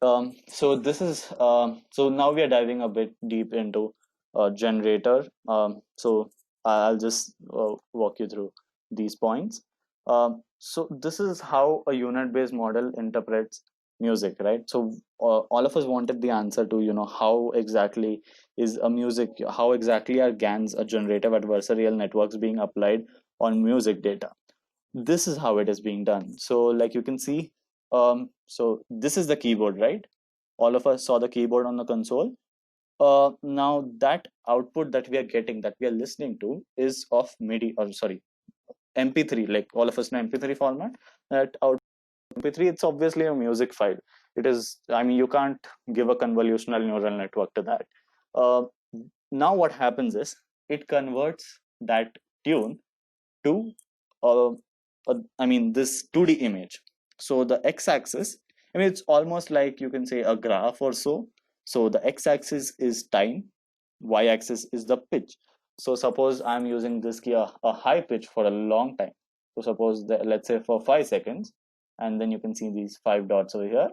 So this is so now we are diving a bit deep into generator. So I'll just walk you through these points. So this is how a unit-based model interprets music, right? So all of us wanted the answer to, how exactly is a music, how exactly are GANs, a generative adversarial networks, being applied on music data. This is how it is being done. So like you can see, so this is the keyboard, right? All of us saw the keyboard on the console. Now that output that we are getting, that we are listening to, is of MIDI, or sorry, MP3, like all of us know MP3 format. That out MP3, it's obviously a music file. It is, I mean, you can't give a convolutional neural network to that. Uh, Now what happens is it converts that tune to, uh, I mean, this 2D image. So the x-axis, I mean, it's almost like you can say a graph or so. So the x-axis is time, y-axis is the pitch. So suppose I'm using this key a high pitch for a long time. So suppose that, let's say for 5 seconds, and then you can see these 5 dots over here.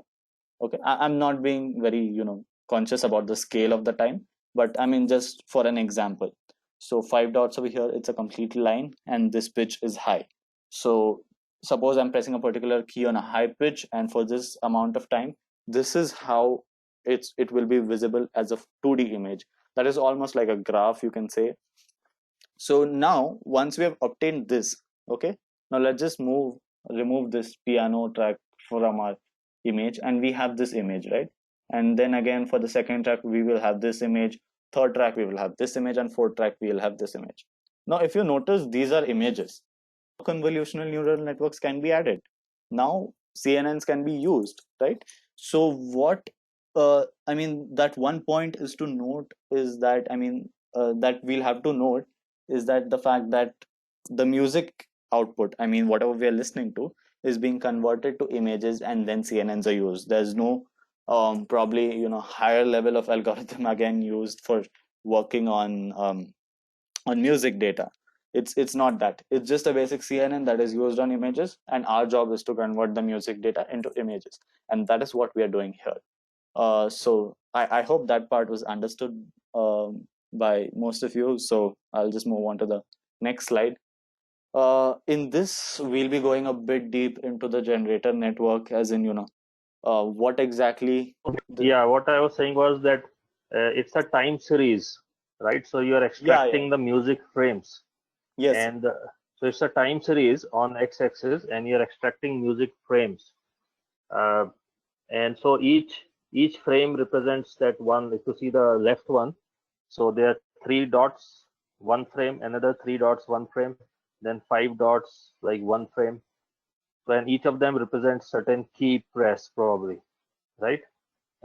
Okay, I'm not being very, conscious about the scale of the time, but I mean, just for an example. So 5 dots over here, it's a complete line, and this pitch is high. So suppose I'm pressing a particular key on a high pitch, and for this amount of time, this is how it will be visible as a 2D image. That is almost like a graph, you can say. So now once we have obtained this, okay, now let's just remove this piano track from our image, and we have this image, right? And then again, for the second track we will have this image, third track we will have this image, and fourth track we will have this image. Now if you notice, these are images. Convolutional neural networks can be added. Now CNNs can be used, right? So what, I mean, that one point is to note is that, I mean, that we'll have to note is that the fact that the music output, I mean, whatever we are listening to, is being converted to images, and then CNNs are used. There's no probably, higher level of algorithm again used for working on music data. It's not that. It's just a basic CNN that is used on images, and our job is to convert the music data into images, and that is what we are doing here. So I hope that part was understood by most of you. So I'll just move on to the next slide. In this, we'll be going a bit deep into the generator network, as in, what exactly. Yeah, what I was saying was that it's a time series, right? So you're Yeah, yeah, extracting the music frames, yes, and so it's a time series on x-axis, and you're extracting music frames. Uh, and so each frame represents that one. If you see the left one, so there are 3 dots, one frame, another 3 dots, one frame, then 5 dots, like one frame. So, and each of them represents certain key press, probably, right?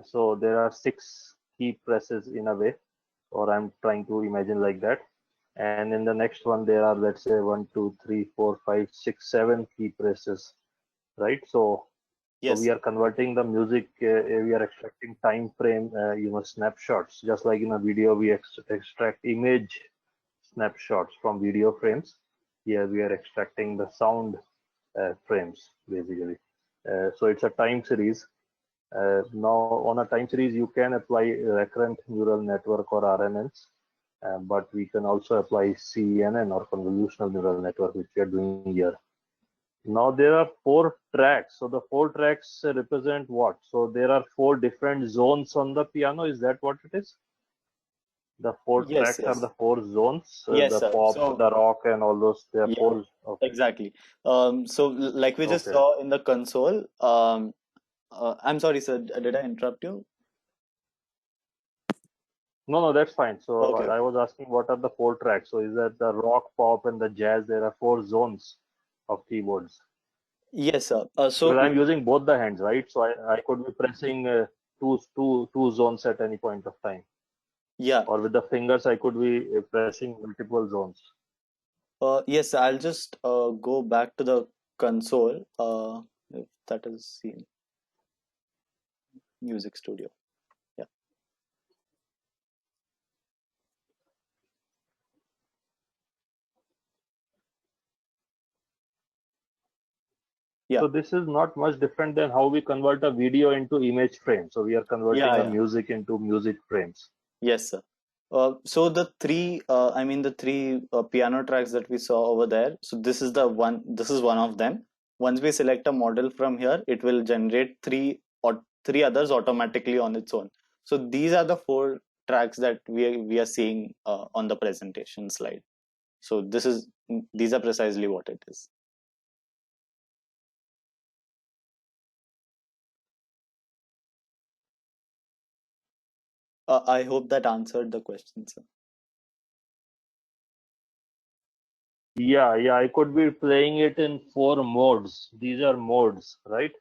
So there are 6 key presses in a way, or I'm trying to imagine like that. And in the next one, there are, let's say, 1, 2, 3, 4, 5, 6, 7 key presses, right? So we yes, are converting the music, we are extracting time frame, snapshots. Just like in a video, we extract image snapshots from video frames. Here we are extracting the sound frames, basically. So it's a time series. Now, on a time series, you can apply recurrent neural network or RNNs, but we can also apply CNN or convolutional neural network, which we are doing here. Now there are 4 tracks. So the 4 tracks represent what? So there are 4 different zones on the piano. Is that what it is? The four yes, tracks are yes, the 4 zones, yes, the sir. pop, So the rock, and all those. There are yeah, four. Okay. exactly. So like we just Okay. saw in the console, I'm sorry, sir, did I interrupt you? No, no, that's fine. So Okay, I okay. was asking what are the 4 tracks. So is that the rock, pop, and the jazz? There are 4 zones of keyboards. Yes, sir. Because So I'm using both the hands, right? So I could be pressing two zones at any point of time. yeah, Or with the fingers, I could be pressing multiple zones. yes, I'll just go back to the console. If that is seen, Music Studio. Yeah, yeah, So this is not much different than how we convert a video into image frame. So we are converting yeah, a yeah. music into music frames. Yes, sir. So the three, I mean, the three piano tracks that we saw over there. So this is the one. This is one of them. Once we select a model from here, it will generate three or three others automatically on its own. So these are the four tracks that we are seeing on the presentation slide. So these are precisely what it is. I hope that answered the question, sir. Yeah, I could be playing it in 4 modes. These are modes, right?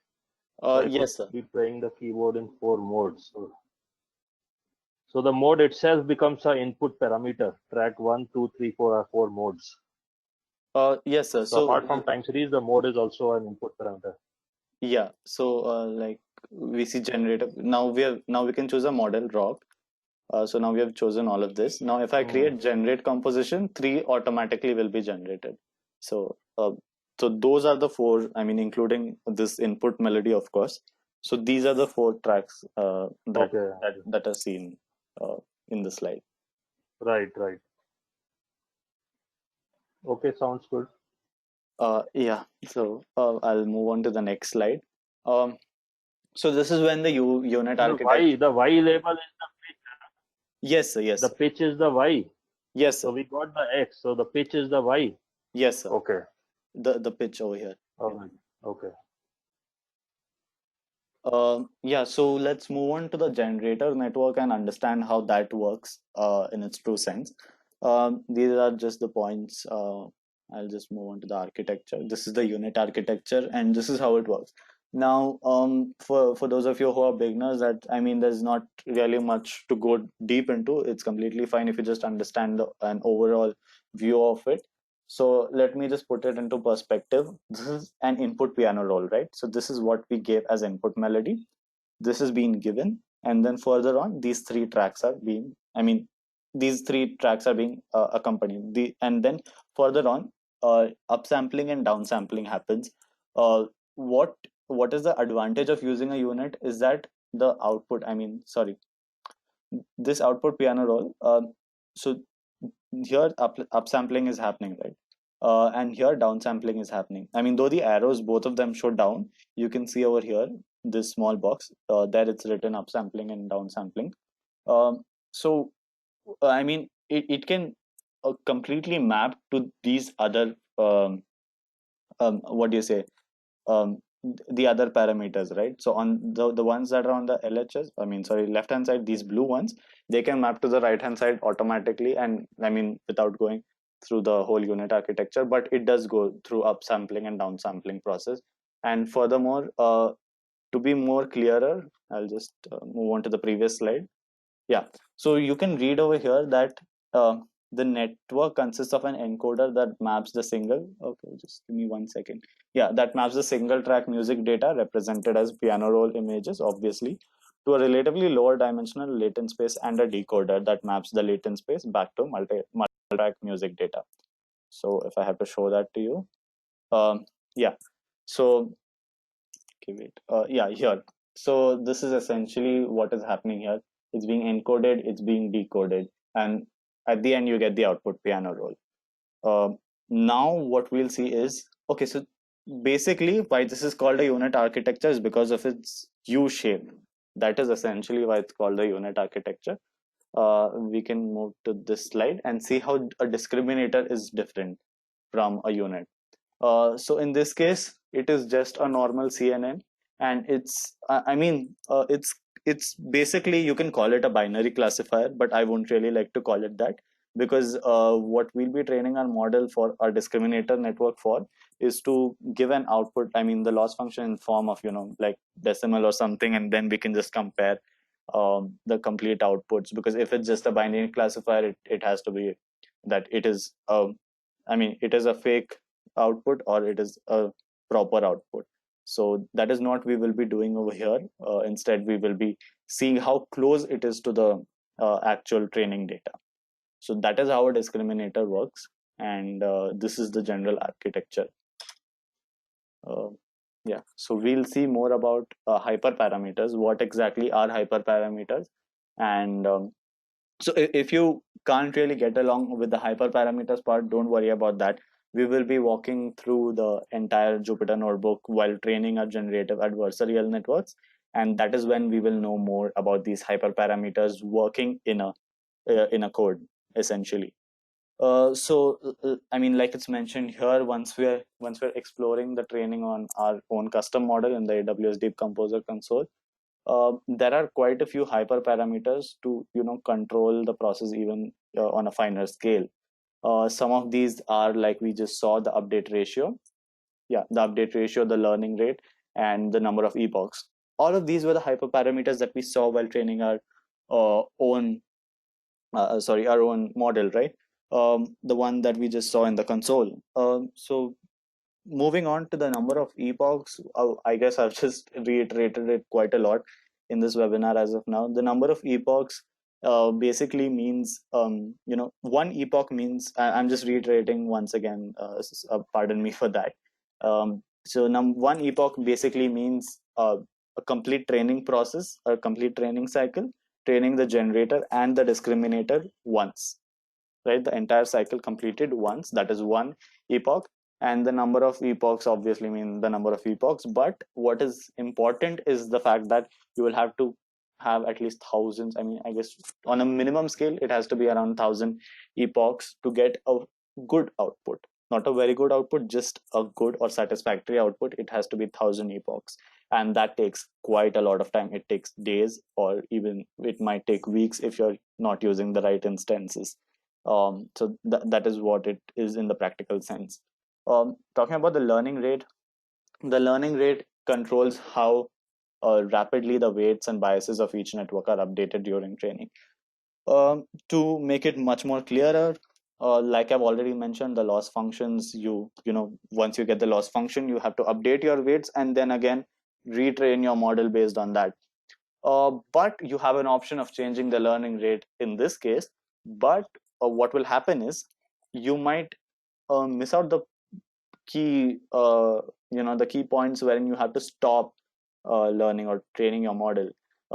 So I could Yes, sir. be playing the keyboard in 4 modes. So the mode itself becomes an input parameter. Track 1, 2, 3, 4 are 4 modes. Yes, sir. So apart So from time series, the mode is also an input parameter. yeah, so like we see generator. Now we can choose a model rock. So now we have chosen all of this. Now if I create generate composition, three automatically will be generated. So so those are the four, I mean, including this input melody, of course. So these are the four tracks Okay. that are seen uh, in the slide. Right. Okay, sounds good. Yeah, so I'll move on to the next slide. Um, so this is when the unit architecture. The Y label is the pitch. Yes, sir. Yes, The sir. pitch is the Y. Yes, So sir. we got the X. So the pitch is the Y. Yes, sir. Okay. The pitch over here. All right. Okay. Yeah, so let's move on to the generator network and understand how that works in its true sense. These are just the points. I'll just move on to the architecture. This is the unit architecture, and this is how it works. Now, for those of you who are beginners, that I mean, there's not really much to go deep into. It's completely fine if you just understand an overall view of it. So let me just put it into perspective. This is an input piano roll, right? So this is what we gave as input melody. This is being given, and then further on, these three tracks are being, I mean, these three tracks are being accompanied. And then further on, upsampling and downsampling happens. What what is the advantage of using a unit is that the output, I mean, sorry, this output piano roll. So here upsampling is happening, right? And here downsampling is happening. I mean, though the arrows, both of them show down, you can see over here this small box. There it's written upsampling and downsampling. So I mean, it can completely map to these other what do you say? um, the other parameters, right? So on the ones that are on the LHS, I mean, sorry, left hand side, these blue ones, they can map to the right hand side automatically, and I mean, without going through the whole unit architecture, but it does go through upsampling and downsampling process. And furthermore, to be more clearer, I'll just move on to the previous slide. Yeah, so you can read over here that the network consists of an encoder that maps the single. Okay, just give me 1 second. Yeah, that maps the single track music data represented as piano roll images, obviously, to a relatively lower dimensional latent space, and a decoder that maps the latent space back to multi-track music data. So if I have to show that to you, yeah. So okay, wait. Yeah, here. So this is essentially what is happening here. It's being encoded, it's being decoded, and at the end you get the output piano roll. Now what we'll see is, okay, so basically why this is called a unit architecture is because of its U shape. That is essentially why it's called a unit architecture. We can move to this slide and see how a discriminator is different from a unit. So in this case, it is just a normal CNN, and I mean, it's basically, you can call it a binary classifier, but I won't really like to call it that, because what we'll be training our model for, our discriminator network for, is to give an output. I mean, the loss function in form of, like decimal or something, and then we can just compare the complete outputs. Because if it's just a binary classifier, it has to be that it is I mean, it is a fake output or it is a proper output. So that is not we will be doing over here. Instead, we will be seeing how close it is to the actual training data. So that is how a discriminator works, and this is the general architecture. Uh, yeah, so we'll see more about hyperparameters. What exactly are hyperparameters? And so if you can't really get along with the hyperparameters part, don't worry about that. We will be walking through the entire Jupyter notebook while training our generative adversarial networks. and that is when we will know more about these hyperparameters working in a code, essentially. I mean, like it's mentioned here, once we're exploring the training on our own custom model in the AWS Deep Composer console, there are quite a few hyperparameters to control the process even on a finer scale. Some of these are, like we just saw, the update ratio, the update ratio, the learning rate, and the number of epochs. All of these were the hyperparameters that we saw while training our own our own model, right? The one that we just saw in the console. So moving on to the number of epochs, I guess I've just reiterated it quite a lot in this webinar as of now. The number of epochs basically means, one epoch means, I'm just reiterating once again, pardon me for that. One epoch basically means a complete training process, a complete training cycle, training the generator and the discriminator once, right? The entire cycle completed once, that is one epoch. And the number of epochs obviously mean the number of epochs, but what is important is the fact that you will have to have at least thousands. I mean, I guess on a minimum scale it has to be around 1,000 epochs to get a good output, not a very good output, just a good or satisfactory output. It has to be 1,000 epochs, and that takes quite a lot of time. It takes days, or even it might take weeks if you're not using the right instances. That is what it is in the practical sense. Talking about the learning rate controls how rapidly the weights and biases of each network are updated during training. To make it much more clearer, like I've already mentioned, the loss functions, once you get the loss function, you have to update your weights and then again retrain your model based on that. But you have an option of changing the learning rate in this case. But what will happen is you might miss out the key points wherein you have to stop learning or training your model.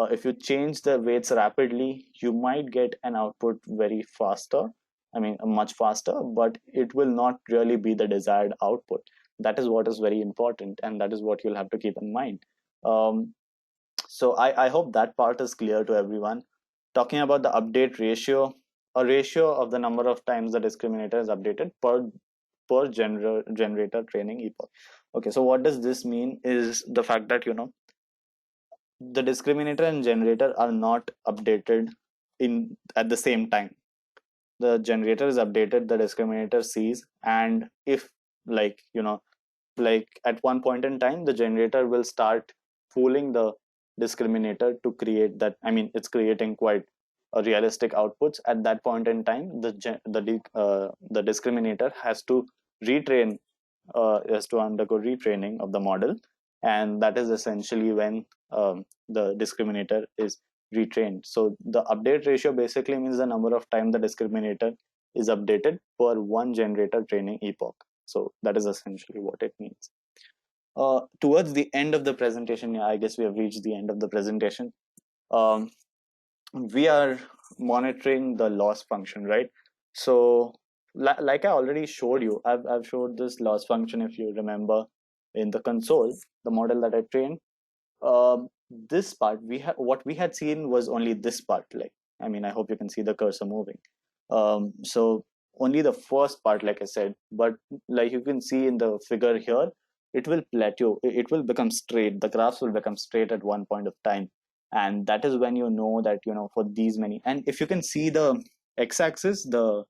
If you change the weights rapidly, you might get an output very faster. I mean, much faster, but it will not really be the desired output. That is what is very important, and that is what you'll have to keep in mind. So I hope that part is clear to everyone. Talking about the update ratio, a ratio of the number of times the discriminator is updated per generator training epoch. Okay, so what does this mean is the fact that the discriminator and generator are not updated in at the same time. The generator is updated, the discriminator sees, and if like at one point in time, the generator will start fooling the discriminator to create that. I mean, it's creating quite a realistic outputs. At that point in time, the discriminator has to retrain, has to undergo retraining of the model, and that is essentially when the discriminator is retrained. So the update ratio basically means the number of time the discriminator is updated per one generator training epoch. So that is essentially what it means. Towards the end of the presentation, I guess we have reached the end of the presentation. We are monitoring the loss function, right? So like I already showed you, I've showed this loss function, if you remember, in the console, the model that I trained. This part, what we had seen was only this part. Like, I mean, I hope you can see the cursor moving. So only the first part, like I said, but like you can see in the figure here, it will plateau. It will become straight. The graphs will become straight at one point of time, and that is when you know that for these many. And if you can see the x-axis, the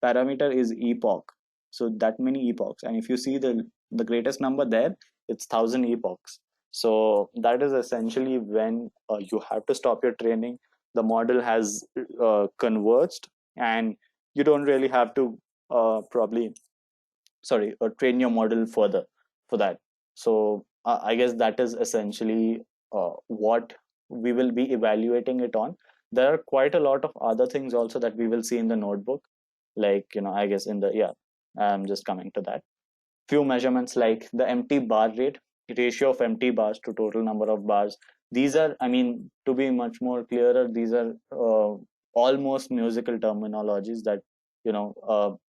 parameter is epoch. So that many epochs, and if you see the greatest number there, it's 1,000 epochs. So that is essentially when you have to stop your training. The model has converged, and you don't really have to train your model further for that. So I guess that is essentially what we will be evaluating it on. There are quite a lot of other things also that we will see in the notebook, like I guess I'm just coming to that. Few measurements like the empty bar rate, ratio of empty bars to total number of bars. These are, I mean, to be much more clearer, these are almost musical terminologies that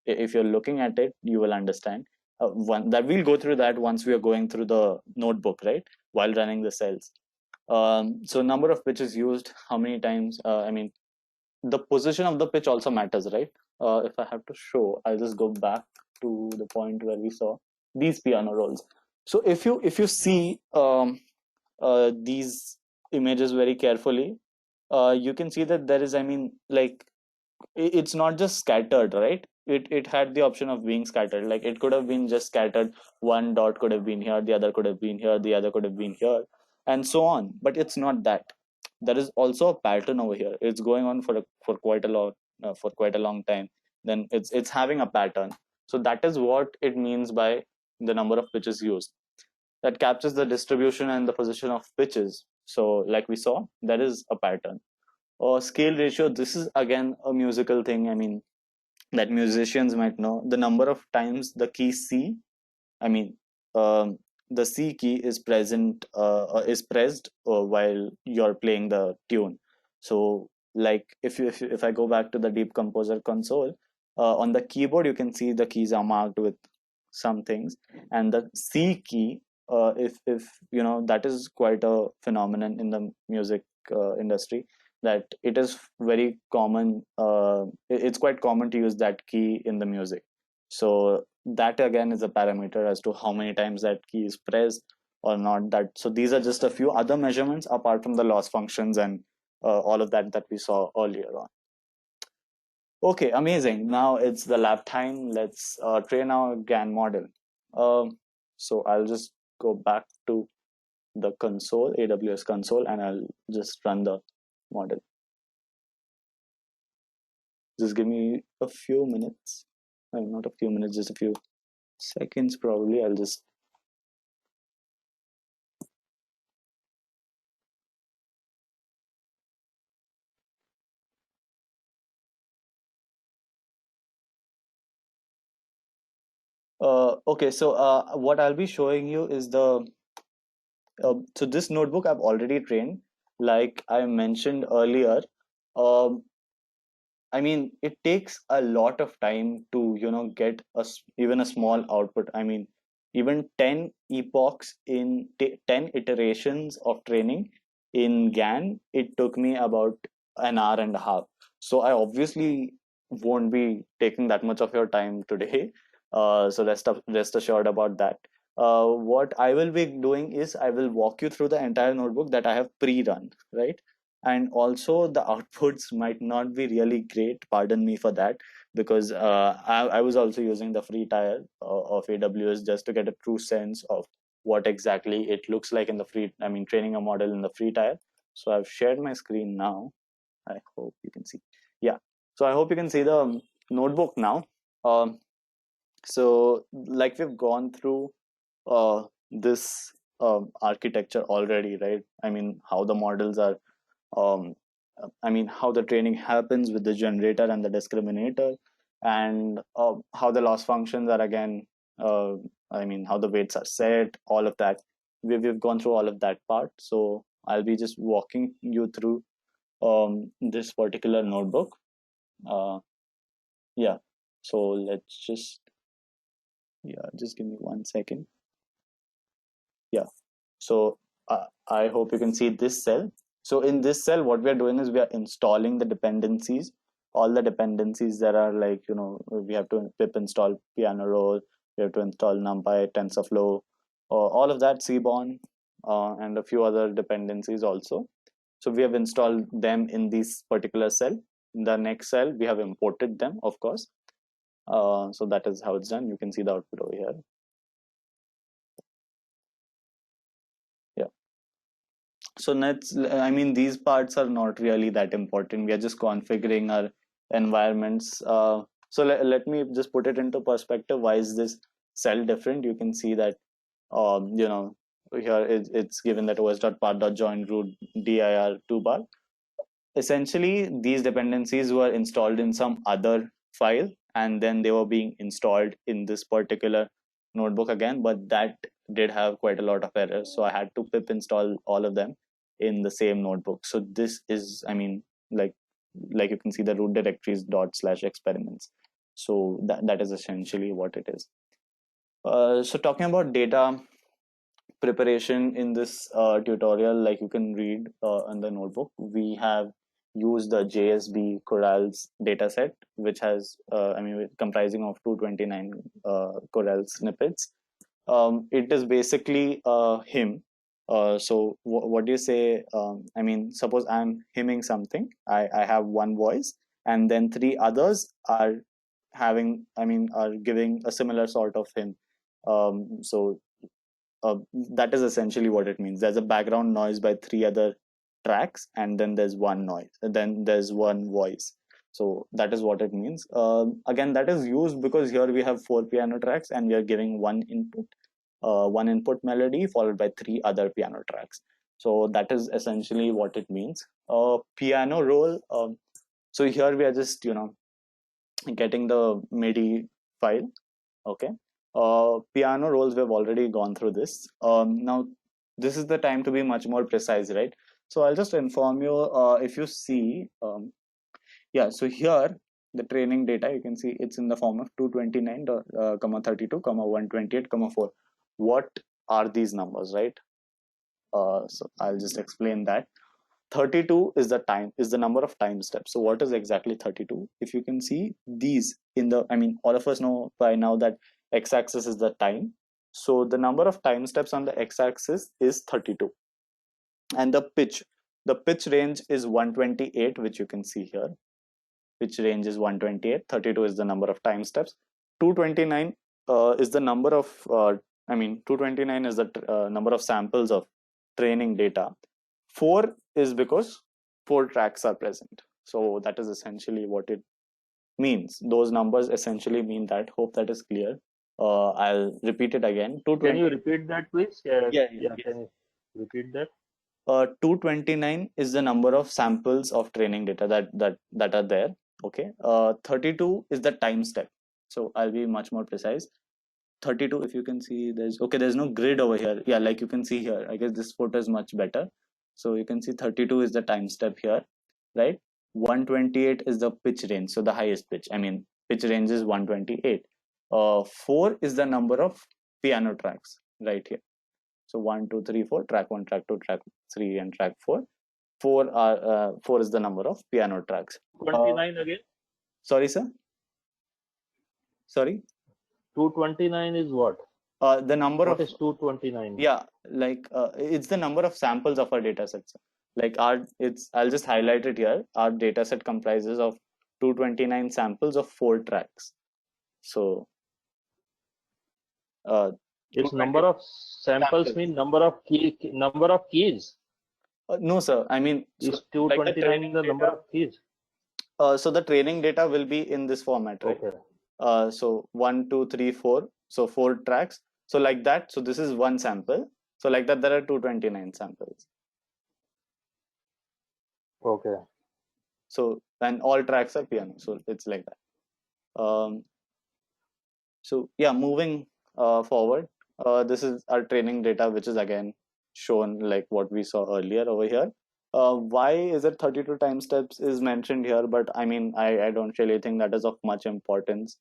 if you're looking at it, you will understand. One that we'll go through that once we are going through the notebook, right, while running the cells. So number of pitches used, how many times? I mean, the position of the pitch also matters, right? If I have to show, I'll just go back to the point where we saw these piano rolls. So if you see these images very carefully, you can see that there is, I mean, like it's not just scattered, right? It had the option of being scattered. Like it could have been just scattered. One dot could have been here, the other could have been here, the other could have been here, and so on. But it's not that. There is also a pattern over here. It's going on for quite a long for quite a long time. Then it's having a pattern. So that is what it means by the number of pitches used. That captures the distribution and the position of pitches. So like we saw, there is a pattern. Or scale ratio, this is again a musical thing. I mean, that musicians might know the number of times the key C, I mean, um, the C key is pressed while you're playing the tune. So, like if I go back to the Deep Composer console, on the keyboard you can see the keys are marked with some things, and the C key, if you know, that is quite a phenomenon in the music industry. That it is very common. It's quite common to use that key in the music. So that again is a parameter as to how many times that key is pressed or not. That so these are just a few other measurements apart from the loss functions and all of that that we saw earlier on. Okay, amazing. Now it's the lab time. Let's train our GAN model. So I'll just go back to the console, AWS console, and I'll just run the model. Just give me a few minutes. Not a few minutes, just a few seconds probably. I'll just okay, so what I'll be showing you is so this notebook I've already trained, like I mentioned earlier. Um, I mean, it takes a lot of time to, get even a small output. I mean, even 10 epochs in 10 iterations of training in GAN, it took me about an hour and a half. So I obviously won't be taking that much of your time today. So rest assured about that. What I will be doing is I will walk you through the entire notebook that I have pre-run, right? And also the outputs might not be really great, pardon me for that, because I was also using the free tier of AWS just to get a true sense of what exactly it looks like in the free, I mean, training a model in the free tier. So I've shared my screen now. I hope you can see. Yeah, so I hope you can see the notebook now. um, so like we've gone through this architecture already, right? I mean, how the models are, um, I mean, how the training happens with the generator and the discriminator, and how the loss functions are again, uh, I mean, how the weights are set, all of that. We've gone through all of that part. So I'll be just walking you through this particular notebook. Uh, yeah. So let's just give me 1 second. Yeah. So I hope you can see this cell. So in this cell, what we are doing is we are installing the dependencies, all the dependencies that are like, we have to pip install piano roll, we have to install NumPy, TensorFlow, all of that, Seaborn, and a few other dependencies also. So we have installed them in this particular cell. In the next cell, we have imported them, of course. So that is how it's done. You can see the output over here. Yeah. So let's, I mean, these parts are not really that important. We are just configuring our environments. So let me just put it into perspective. Why is this cell different? You can see that, here it's given that os.path.join root dir 2 bar. Essentially, these dependencies were installed in some other file, and then they were being installed in this particular notebook again, but that did have quite a lot of errors. So I had to pip install all of them in the same notebook. So this is, I mean, like you can see the root directories dot slash experiments. So that is essentially what it is. So talking about data, preparation in this tutorial, like you can read in the notebook, we have used the JSB Corals dataset, which has, comprising of 229 Coral snippets. It is basically a hymn. So what do you say? Suppose I'm hymning something. I have one voice, and then three others are are giving a similar sort of hymn. So that is essentially what it means. There's a background noise by three other tracks, and then there's one noise, and then there's one voice. So that is what it means. Again, that is used because here we have four piano tracks, and we are giving one input melody followed by three other piano tracks. So that is essentially what it means. Piano roll. So here we are just getting the MIDI file. Okay. Piano rolls, we've already gone through this. Now, this is the time to be much more precise, right? So I'll just inform you, if you see, so here, the training data, you can see it's in the form of 229, 32, 128, 4. What are these numbers, right? So I'll just explain that. 32 is the number of time steps. So what is exactly 32? If you can see these all of us know by now that x-axis is the time. So the number of time steps on the x-axis is 32, and the pitch range is 128, which you can see here. Pitch range is 128. 32 is the number of time steps. 229 is the number of 229 is the number of samples of training data. 4 is because 4 tracks are present. So that is essentially what it means. Those numbers essentially mean that. Hope that is clear. I'll repeat it again. Can you repeat that, please? Yeah. Can you repeat that? 229 is the number of samples of training data that are there. Okay. 32 is the time step. So I'll be much more precise. 32, if you can see, there's no grid over here. Yeah, like you can see here. I guess this photo is much better. So you can see 32 is the time step here, right? 128 is the pitch range, so the highest pitch. Pitch range is 128. 4 is the number of piano tracks right here. So 1, 2, 3, 4, track 1, track 2, track 3, and track 4. 4 is the number of piano tracks. 29 again? Sorry, sir? Sorry? 229 is what? The number what of is 229? Yeah, it's the number of samples of our data set. I'll just highlight it here. Our data set comprises of 229 samples of 4 tracks. So it's number of samples mean number of keys. No, sir. Is 229 the number of keys? So the training data will be in this format, right? Okay. So 1, 2, 3, 4. So 4 tracks. So like that. So this is one sample. So like that, there are 229 samples. Okay. So, and all tracks are piano. So it's like that. So yeah, moving forward, this is our training data, which is again shown like what we saw earlier over here. Why is it 32 time steps is mentioned here, but I don't really think that is of much importance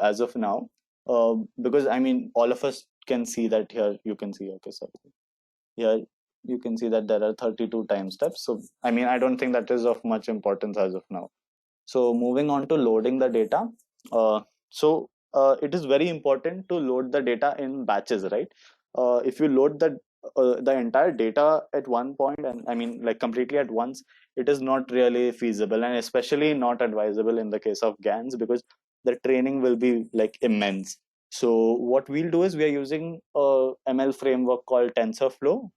as of now, because all of us can see that here. You can see, okay, sorry, here you can see that there are 32 time steps. So I don't think that is of much importance as of now. So moving on to loading the data. It is very important to load the data in batches, right? If you load the entire data at one point, and like completely at once, it is not really feasible, and especially not advisable in the case of GANs, because the training will be like immense. So what we'll do is we are using a ML framework called TensorFlow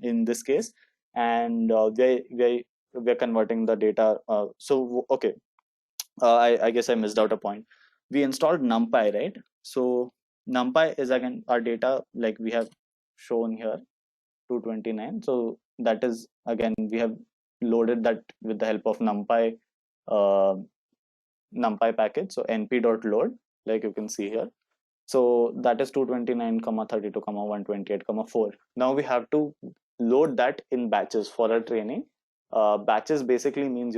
in this case, and we're converting the data. Okay, I guess I missed out a point. We installed NumPy, right? So NumPy is again our data, like we have shown here, 229. So that is again, we have loaded that with the help of NumPy NumPy package. So np.load, like you can see here. So that is 229, 32, 128, 4. Now we have to load that in batches for our training. Batches basically means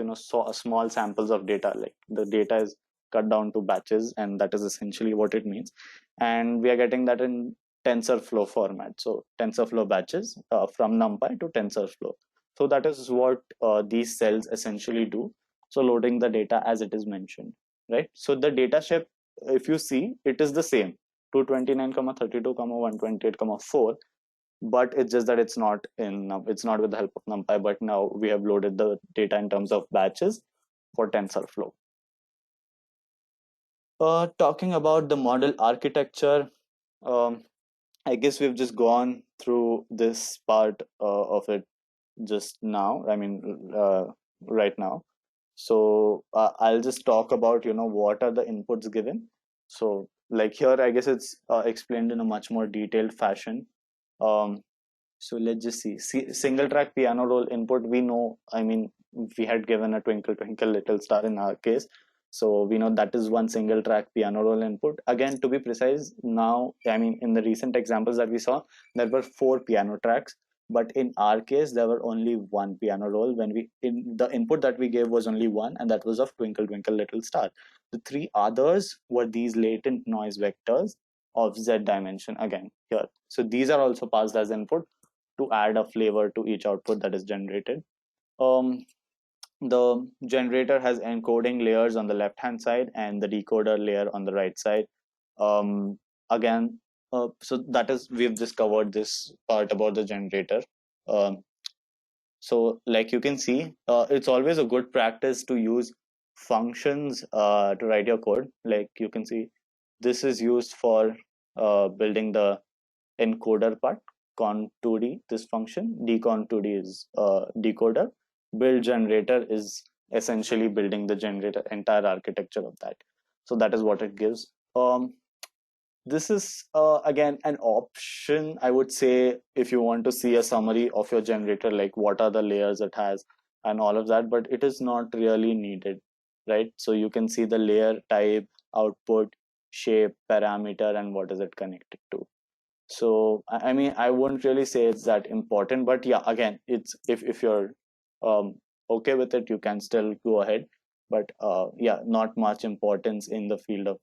small samples of data, like the data is cut down to batches, and that is essentially what it means. And we are getting that in TensorFlow format. So TensorFlow batches from NumPy to TensorFlow. So that is what these cells essentially do. So loading the data as it is mentioned, right? So the data shape, if you see, it is the same, 229, 32, 128, 4, but it's just that it's not with the help of NumPy, but now we have loaded the data in terms of batches for TensorFlow. Talking about the model architecture, I guess we've just gone through this part of it just now. Right now. So I'll just talk about what are the inputs given. So like here, I guess it's explained in a much more detailed fashion. Um, so let's just see. Single track piano roll input. We know. We had given a Twinkle Twinkle Little Star in our case. So we know that is one single track piano roll input. Again, to be precise, now, in the recent examples that we saw, there were 4 piano tracks, but in our case, there were only one piano roll. The input that we gave was only one, and that was of Twinkle Twinkle Little Star. The 3 others were these latent noise vectors of Z dimension again here. So these are also passed as input to add a flavor to each output that is generated. Um, the generator has encoding layers on the left hand side and the decoder layer on the right side. Again, so that is, we've just covered this part about the generator. Um, so like you can see, it's always a good practice to use functions to write your code. Like you can see, this is used for building the encoder part, con2d, this function. Decon2d is decoder. Build generator is essentially building the generator entire architecture of that. So that is what it gives. This is again an option, I would say, if you want to see a summary of your generator, like what are the layers it has and all of that, but it is not really needed, right? So you can see the layer type, output, shape, parameter, and what is it connected to. So I wouldn't really say it's that important, but yeah, again, it's if you're okay with it, you can still go ahead. But yeah, not much importance in the field of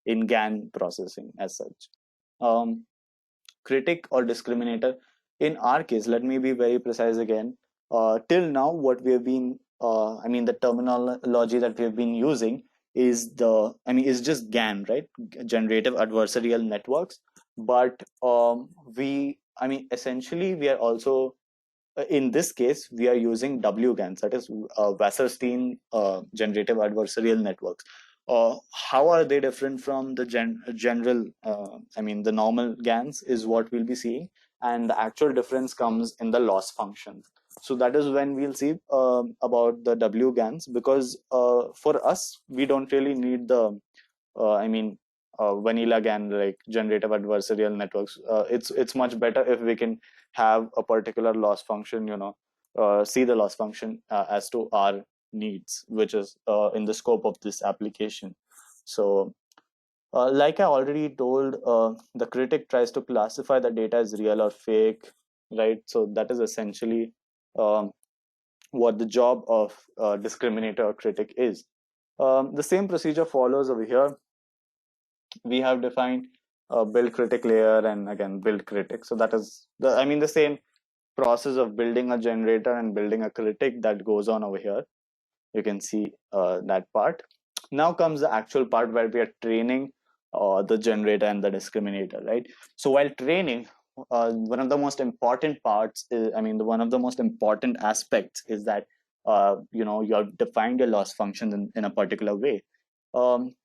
in GAN processing as such. Critic or discriminator. In our case, let me be very precise again. Till now, what we have been, the terminology that we have been using is just GAN, right? Generative Adversarial Networks. But essentially, we are also, in this case, we are using WGANs, that is Wasserstein Generative Adversarial Networks. How are they different from the general, the normal GANs is what we'll be seeing, and the actual difference comes in the loss function. So that is when we'll see about the WGANs, because for us, we don't really need the, vanilla GAN, like generative adversarial networks. It's much better if we can have a particular loss function, see the loss function as to our needs, which is in the scope of this application. So like I already told, the critic tries to classify the data as real or fake, right? So that is essentially what the job of discriminator or critic is. The same procedure follows over here. We have defined build critic layer and again build critic. So that is the same process of building a generator and building a critic that goes on over here. You can see that part. Now comes the actual part where we are training the generator and the discriminator, right? So while training, one of the most important parts is, one of the most important aspects is that you have defined your loss function in a particular way.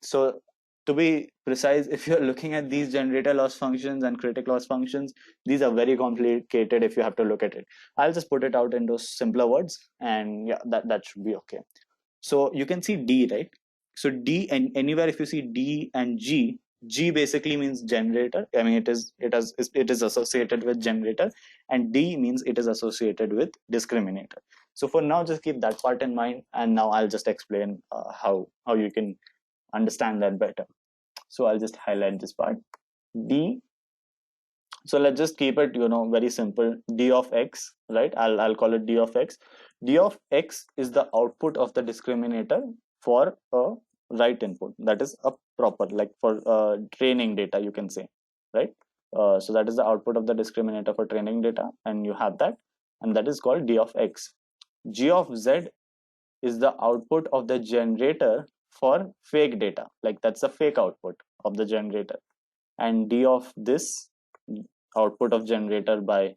So to be precise, if you're looking at these generator loss functions and critic loss functions, these are very complicated if you have to look at it. I'll just put it out into simpler words, and yeah, that should be okay. So you can see D, right? So D, and anywhere if you see D and G, G basically means generator. It is associated with generator, and D means it is associated with discriminator. So for now, just keep that part in mind, and now I'll just explain how you can understand that better. So I'll just highlight this part. D. So let's just keep it, very simple. D of X, right? I'll call it D of X. D of X is the output of the discriminator for a right input. That is a proper, like for training data, you can say, right? So that is the output of the discriminator for training data, and you have that, and that is called d of x. G of z is the output of the generator for fake data, like that's the fake output of the generator, and d of this output of generator by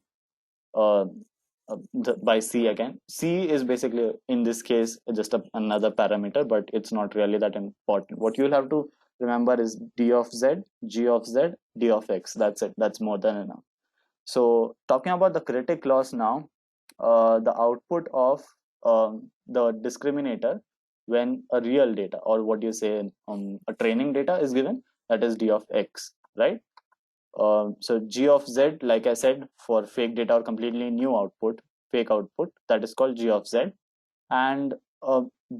uh, by c. Again, c is basically in this case just another parameter, but it's not really that important. What you'll have to remember is d of z, g of z, d of x. That's it. That's more than enough. So talking about the critic loss now, the output of the discriminator when a real data, or what you say, a training data is given, that is d of x, right? So g of z, like I said, for fake data or completely new output, fake output, that is called g of z. And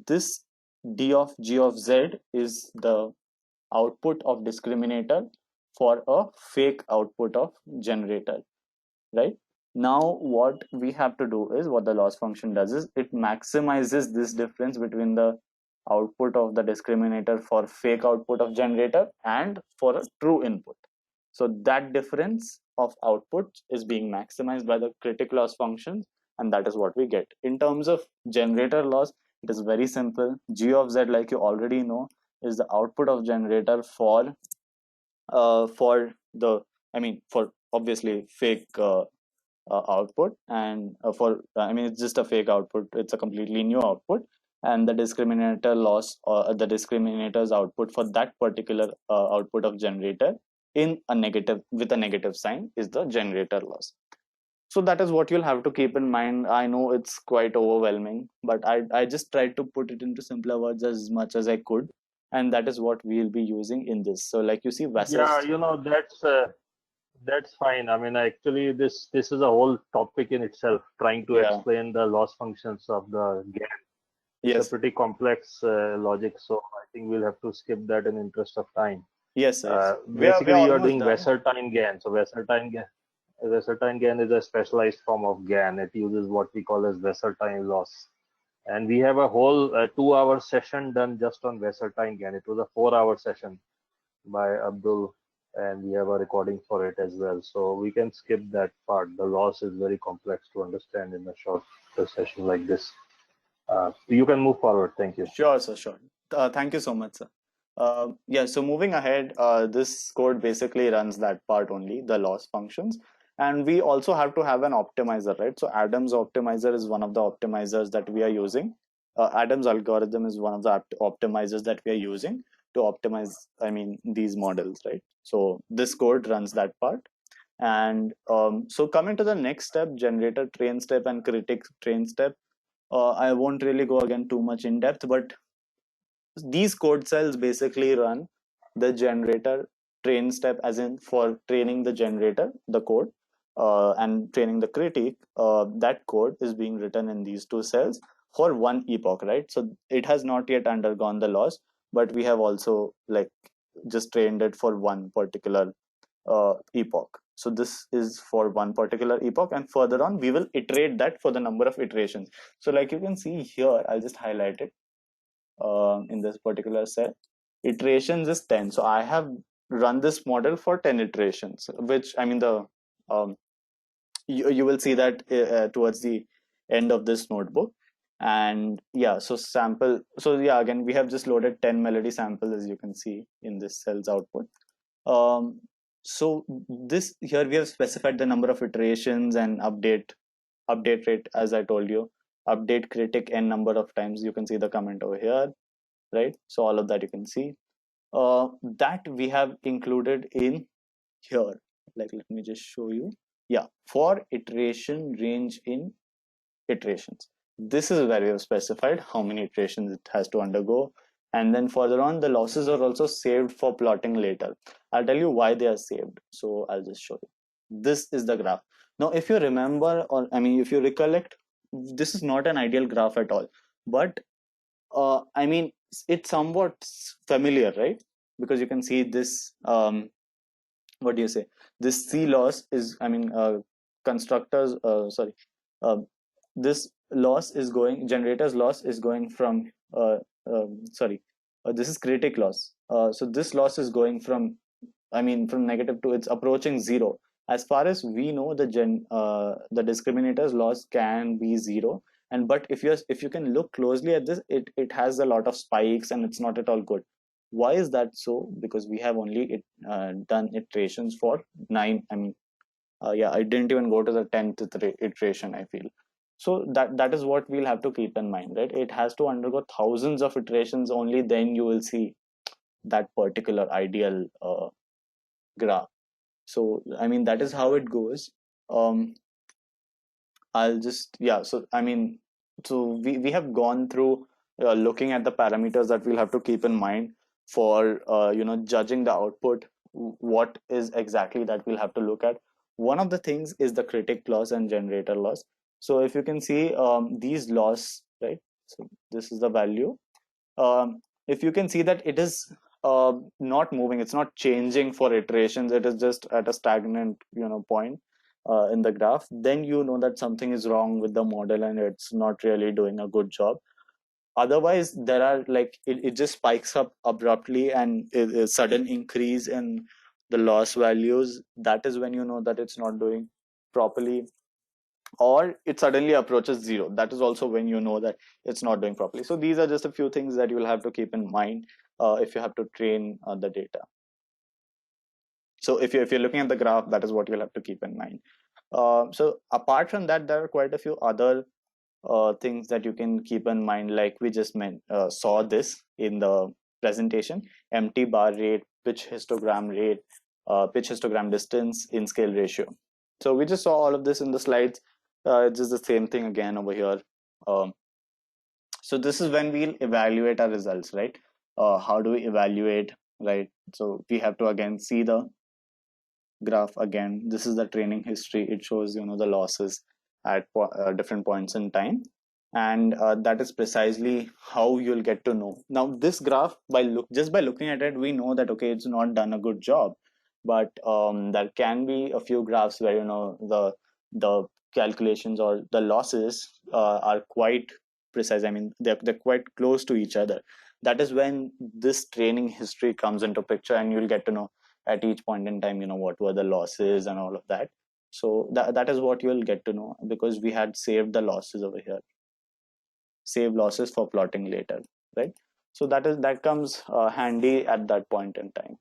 this d of g of z is the output of discriminator for a fake output of generator, right? Now what we have to do is, what the loss function does is it maximizes this difference between the output of the discriminator for fake output of generator and for a true input. So that difference of output is being maximized by the critic loss function, and that is what we get. In terms of generator loss, it is very simple. G of z, like you already know, is the output of generator for the, I mean, for obviously fake output, and for I mean, it's just a fake output, it's a completely new output, and the discriminator loss, or the discriminator's output for that particular output of generator in a negative, with a negative sign, is the generator loss. So that is what you'll have to keep in mind. I know it's quite overwhelming, but I just tried to put it into simpler words as much as I could, and that is what we'll be using in this. So like you see, Yeah, Vassar's, that's fine. I mean, actually, this is a whole topic in itself, trying to yeah, explain the loss functions of the GAN. It's a yes, pretty complex logic, so I think we'll have to skip that in interest of time. yes, we are Basically, you are almost doing done. Wasserstein GAN. So Wasserstein GAN is a specialized form of GAN. It uses what we call as Wasserstein loss. And we have a whole 2-hour session done just on Wasserstein GAN. It was a 4-hour session by Abdul, and we have a recording for it as well. So we can skip that part. The loss is very complex to understand in a short session like this. You can move forward. Thank you. Sure, sir, sure. Thank you so much, sir. Yeah, so moving ahead, this code basically runs that part only, the loss functions. And we also have to have an optimizer, right? So Adams optimizer is one of the optimizers that we are using. Adams algorithm is one of the optimizers that we are using to optimize, I mean, these models, right? So this code runs that part. And so coming to the next step, generator train step and critic train step, I won't really go again too much in depth, but these code cells basically run the generator train step, as in for training the generator, the code, and training the critic. That code is being written in these two cells for one epoch, right? So it has not yet undergone the loss, but we have also like just trained it for one particular epoch. So this is for one particular epoch, and further on we will iterate that for the number of iterations. So like you can see here, I'll just highlight it in this particular cell. Iterations is 10. So I have run this model for 10 iterations, which I mean um, you will see that towards the end of this notebook. And yeah, so sample. So yeah, again we have just loaded 10 melody samples, as you can see in this cell's output. Um, so this here we have specified the number of iterations and update rate, as I told you. Update critic n number of times. You can see the comment over here, right? So all of that you can see. That we have included in here. Like, let me just show you. Yeah, for iteration range in iterations. This is where we have specified how many iterations it has to undergo. And then further on, the losses are also saved for plotting later. I'll tell you why they are saved. So I'll just show you. This is the graph. Now, if you remember, or I mean, if you recollect, this is not an ideal graph at all. But I mean, it's somewhat familiar, right? Because you can see this. What do you say? This C loss is, I mean, constructors. Sorry, uh, this loss is going. Generator's loss is going from. Sorry, this is critic loss. So this loss is going from I mean, from negative to it's approaching zero. As far as we know, the discriminator's loss can be zero. And but if you can look closely at this, it has a lot of spikes and it's not at all good. Why is that so? Because we have only done iterations for nine. I mean, yeah, I didn't even go to the 10th iteration, I feel. So that is what we'll have to keep in mind, right? It has to undergo thousands of iterations, only then you will see that particular ideal graph. So I mean, that is how it goes. um I'll just, yeah, so I mean, so we have gone through looking at the parameters that we'll have to keep in mind for judging the output. What is exactly that we'll have to look at? One of the things is the critic loss and generator loss. So if you can see these loss, right? So this is the value. If you can see that it is not moving, it's not changing for iterations, it is just at a stagnant point in the graph, then you know that something is wrong with the model and it's not really doing a good job. Otherwise, there are like it just spikes up abruptly and a sudden increase in the loss values. That is when you know that it's not doing properly, or it suddenly approaches zero. That is also when you know that it's not doing properly. So these are just a few things that you will have to keep in mind if you have to train the data. So if you're looking at the graph, that is what you'll have to keep in mind. So apart from that, there are quite a few other things that you can keep in mind, like we just saw this in the presentation: empty bar rate, pitch histogram rate, pitch histogram distance, in scale ratio. So we just saw all of this in the slides. It's just the same thing again over here. um, so this is when we'll evaluate our results, right? How do we evaluate, right? So we have to again see the graph again. This is the training history. It shows the losses at different points in time, and that is precisely how you'll get to know. Now this graph, just by looking at it, we know that okay, it's not done a good job. But there can be a few graphs where the calculations or the losses are quite precise. I mean, they're quite close to each other. That is when this training history comes into picture, and you'll get to know at each point in time what were the losses and all of that. So that is what you'll get to know, because we had saved the losses over here. Save losses for plotting later, right? So that comes handy at that point in time,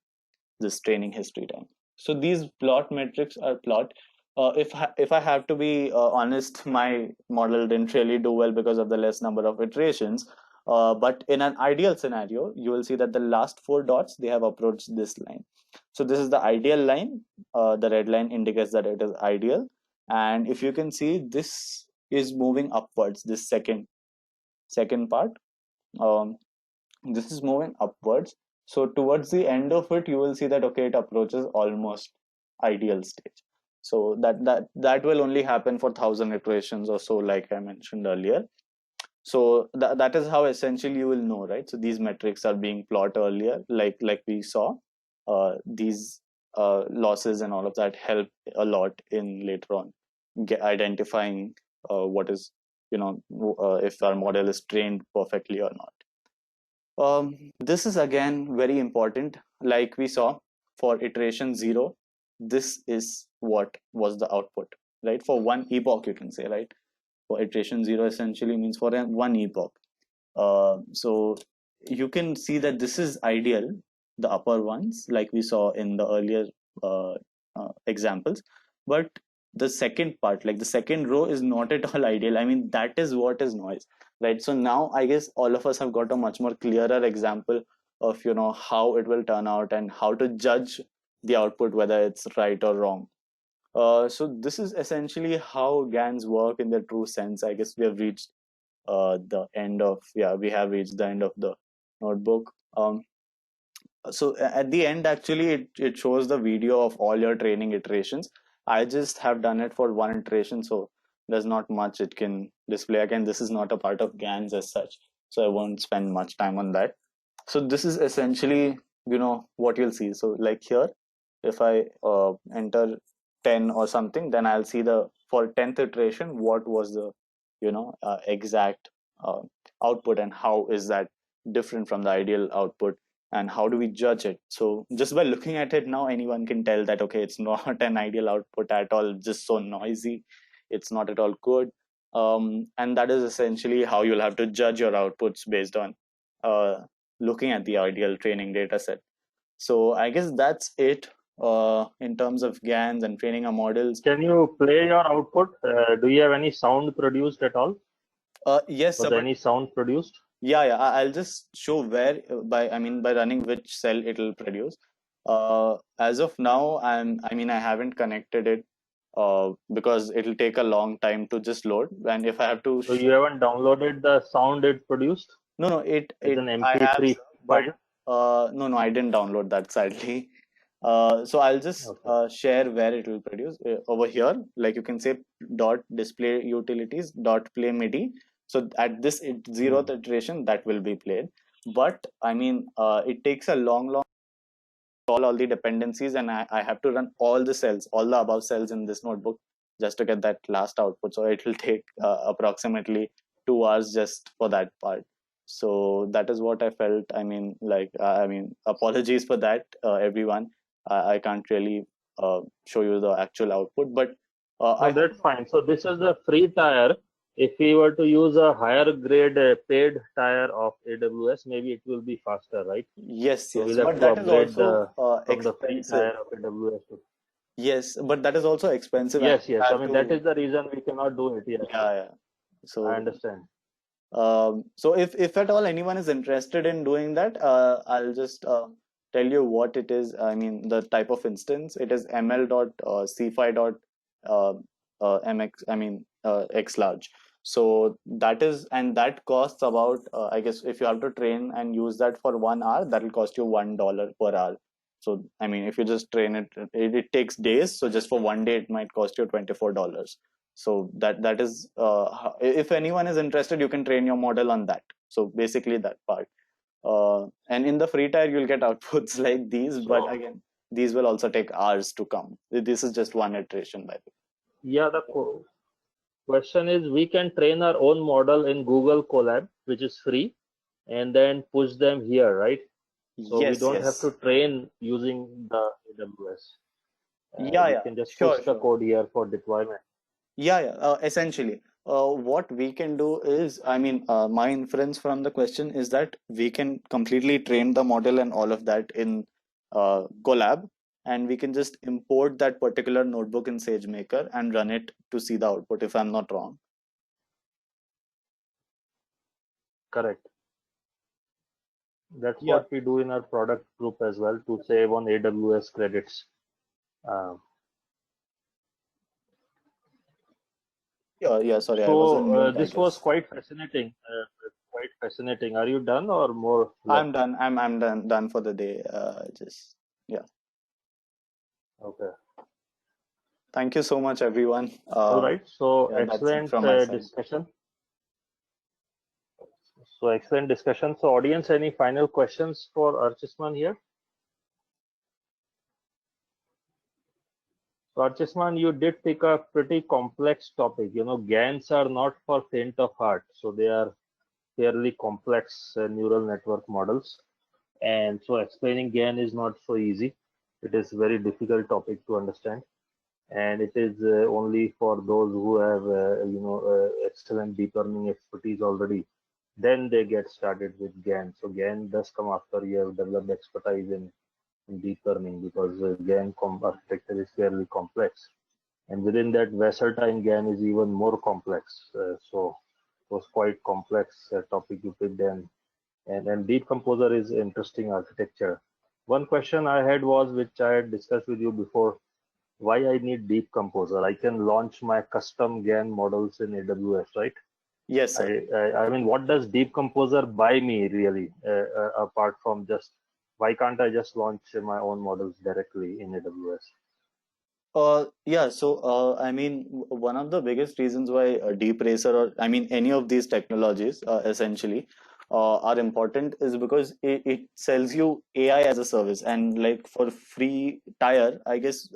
this training history time. So these plot metrics are plot. If I have to be honest, my model didn't really do well because of the less number of iterations. But in an ideal scenario, you will see that the last four dots, they have approached this line. So this is the ideal line. The red line indicates that it is ideal. And if you can see, this is moving upwards, this second part. Um, this is moving upwards. So towards the end of it, you will see that okay, it approaches almost ideal stage. So that will only happen for 1,000 iterations or so, like I mentioned earlier. So that is how essentially you will know, right? So these metrics are being plotted earlier, like we saw. These losses and all of that help a lot in later on identifying what is if our model is trained perfectly or not. This is again very important. Like we saw for iteration 0, this is what was the output, right? For one epoch, you can say, right? For iteration 0 essentially means for one epoch. So you can see that this is ideal, the upper ones, like we saw in the earlier uh, examples. But the second part, like the second row, is not at all ideal. I mean, that is what is noise, right? So now I guess all of us have got a much more clearer example of how it will turn out and how to judge the output, whether it's right or wrong. So this is essentially how GANs work in the true sense. I guess we have reached the end of we have reached the end of the notebook. So at the end, actually, it shows the video of all your training iterations. I just have done it for one iteration, so there's not much it can display. Again, this is not a part of GANs as such, so I won't spend much time on that. So this is essentially what you'll see. So like here, if I enter 10 or something, then I'll see the for 10th iteration what was the exact uh, output, and how is that different from the ideal output and how do we judge it? So just by looking at it now, anyone can tell that, okay, it's not an ideal output at all, just so noisy. It's not at all good. And that is essentially how you'll have to judge your outputs based on looking at the ideal training data set. So I guess that's it in terms of GANs and training our models. Can you play your output? Do you have any sound produced at all? Yes, Was sir, any sound produced? yeah. I'll just show where by running which cell it'll produce. As of now, I haven't connected it because it'll take a long time to just load. And if I have to, So you haven't downloaded the sound it produced no, as it an I have, MP3 sir, but file? no, I didn't download that sadly. So I'll just Okay. share where it will produce over here. Like you can say dot display utilities dot play MIDI. So at this zeroth iteration, that will be played. But it takes a long call all the dependencies, and I have to run all the cells, all the above cells in this notebook just to get that last output. So it will take approximately 2 hours just for that part. So that is what I felt. Apologies for that, everyone. I can't really show you the actual output, but I No, hope. that's fine. So this is the free tier. If we were to use a higher grade paid tier of AWS, maybe it will be faster, right? Yes, So yes, we'll have but to that is upgrade also from the free expensive. tier of AWS. Yes, but that is also expensive, and Yes, you yes. I have mean, that to. is the reason we cannot do it. Yes, yes. Yeah. I So understand. So if at all anyone is interested in doing that, I'll just tell you what it is. I mean, the type of instance. It is ml.c5 dot mx. X large. So that is, and that costs about, I guess if you have to train and use that for 1 hour, that will cost you $1 per hour. So if you just train it takes days. So just for one day, it might cost you $24. So that is if anyone is interested, you can train your model on that. So basically that part, and in the free tier you'll get outputs like these, but So again, these will also take hours to come. This is just one iteration, by the way. yeah, the question is we can train our own model in Google Colab, which is free, and then push them here, right? So we Yes, don't have yes. to train using the AWS. We Yeah, can just push sure, the sure. code here for deployment. Yeah. Essentially, what we can do is, my inference from the question is that we can completely train the model and all of that in Colab, and we can just import that particular notebook in SageMaker and run it to see the output, if I'm not wrong. Correct. That's Yeah. what we do in our product group as well to save on AWS credits. Um, Yeah. Sorry, I was on so mute, I this was guess. quite fascinating. Quite fascinating. Are you done or more left? I'm done. I'm done for the day. Just yeah. Okay. Thank you so much, everyone. All right. So Yeah, that's it excellent from my side. discussion. So excellent discussion. So audience, any final questions for Archisman here? So Archisman, you did pick a pretty complex topic. You know, GANs are not for faint of heart. So they are fairly complex neural network models. And so explaining GAN is not so easy. It is very difficult topic to understand. And it is only for those who have, excellent deep learning expertise already. Then they get started with GAN. So GAN does come after you have developed expertise in deep learning because GAN architecture is fairly complex. And within that, Wassertine GAN is even more complex. So it was quite complex topic you picked, and Deep Composer is interesting architecture. One question I had was, which I had discussed with you before, why I need Deep Composer. I can launch my custom GAN models in AWS, right? Yes, sir. I mean, what does Deep Composer buy me really, apart from just, why can't I just launch my own models directly in AWS? Yeah, so one of the biggest reasons why Deep Racer, or any of these technologies essentially are important is because it sells you AI as a service. And like for free tier, I guess,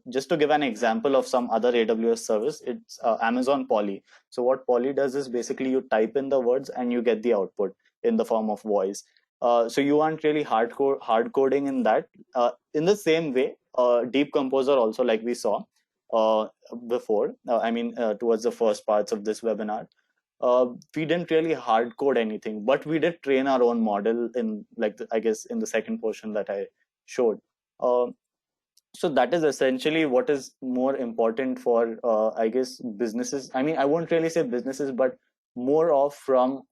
just to give an example of some other AWS service, it's Amazon Polly. So what Polly does is basically you type in the words and you get the output in the form of voice. So you aren't really hard coding in that. In the same way, Deep Composer also, like we saw uh, before. Towards the first parts of this webinar, we didn't really hard code anything, but we did train our own model in, like, I guess in the second portion that I showed. Uh, so that is essentially what is more important for, I guess, businesses. I mean, I won't really say businesses, but more of from,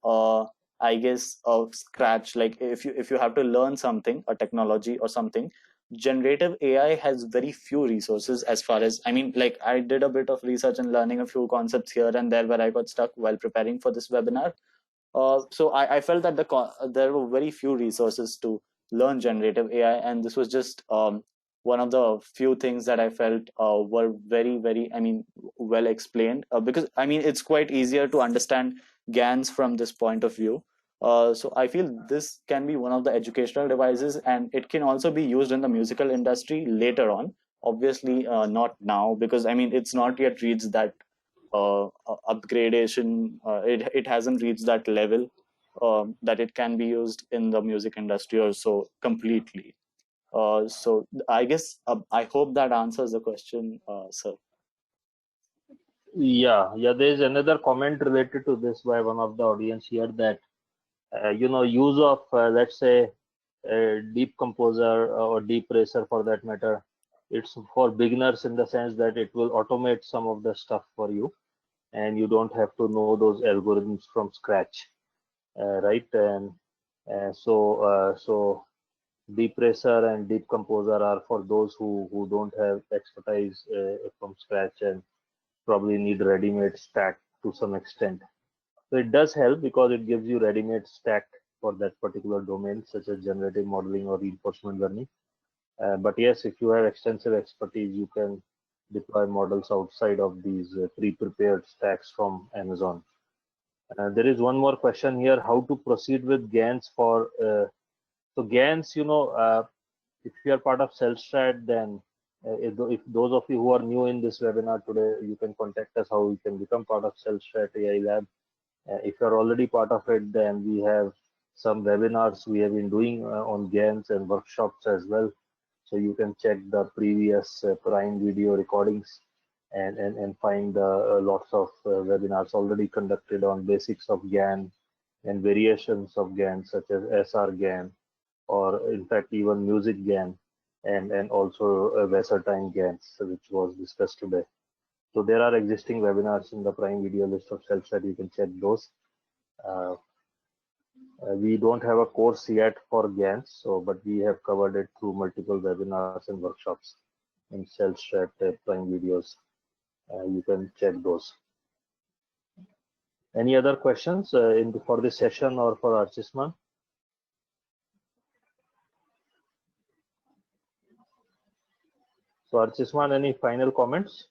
I guess, of scratch. Like if you have to learn something, a technology or something, generative AI has very few resources. As far as, I mean, like, I did a bit of research and learning a few concepts here and there where I got stuck while preparing for this webinar. So I felt that there were very few resources to learn generative AI, and this was just one of the few things that I felt were very, very, I mean, well explained. Because I mean, it's quite easier to understand GANs from this point of view. So I feel this can be one of the educational devices, and it can also be used in the musical industry later on. Obviously, not now, because I mean, it's not yet reached that upgradation. It hasn't reached that level that it can be used in the music industry or so completely. So I guess I hope that answers the question, sir. Yeah. There is another comment related to this by one of the audience here that use of let's say Deep Composer or Deep Racer for that matter, it's for beginners in the sense that it will automate some of the stuff for you, and you don't have to know those algorithms from scratch, right? And so Deep Racer and Deep Composer are for those who don't have expertise from scratch and probably need ready-made stack to some extent. So it does help because it gives you ready-made stack for that particular domain, such as generative modeling or reinforcement learning. But yes, if you have extensive expertise, you can deploy models outside of these pre-prepared stacks from Amazon. There is one more question here: how to proceed with GANs for so GANs? If you are part of Cellstrat, then if those of you who are new in this webinar today, you can contact us how you can become part of Cellstrat AI Lab. If you're already part of it, then we have some webinars we have been doing on GANs and workshops as well. So you can check the previous Prime video recordings and find lots of webinars already conducted on basics of GAN and variations of GAN, such as SR GAN, or in fact even music GAN, and also Versatile GANs, which was discussed today. So there are existing webinars in the Prime video list of Cellstrat. You can check those. We don't have a course yet for GANs, but we have covered it through multiple webinars and workshops in Cellstrat Prime videos. You can check those. Any other questions for this session or for Archisman? So Archisman, any final comments?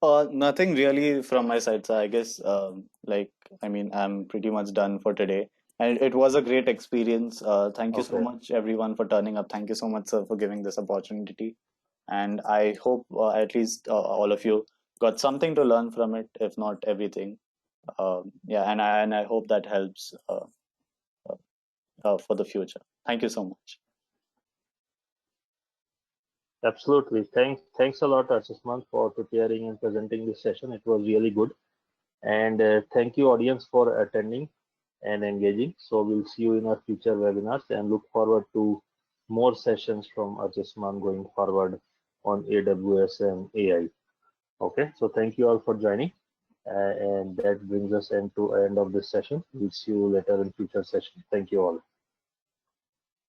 Nothing really from my side, so I guess, I mean, I'm pretty much done for today. And it was a great experience. Thank you so Okay. much, everyone, for turning up. Thank you so much, sir, for giving this opportunity. And I hope at least all of you got something to learn from it, if not everything. Yeah, and I hope that helps for the future. Thank you so much. Absolutely. Thanks a lot, Archisman, for preparing and presenting this session. It was really good. And thank you, audience, for attending and engaging. So we'll see you in our future webinars and look forward to more sessions from Archisman going forward on AWS and AI. Okay, so thank you all for joining. And that brings us into end of this session. We'll see you later in future session. Thank you all.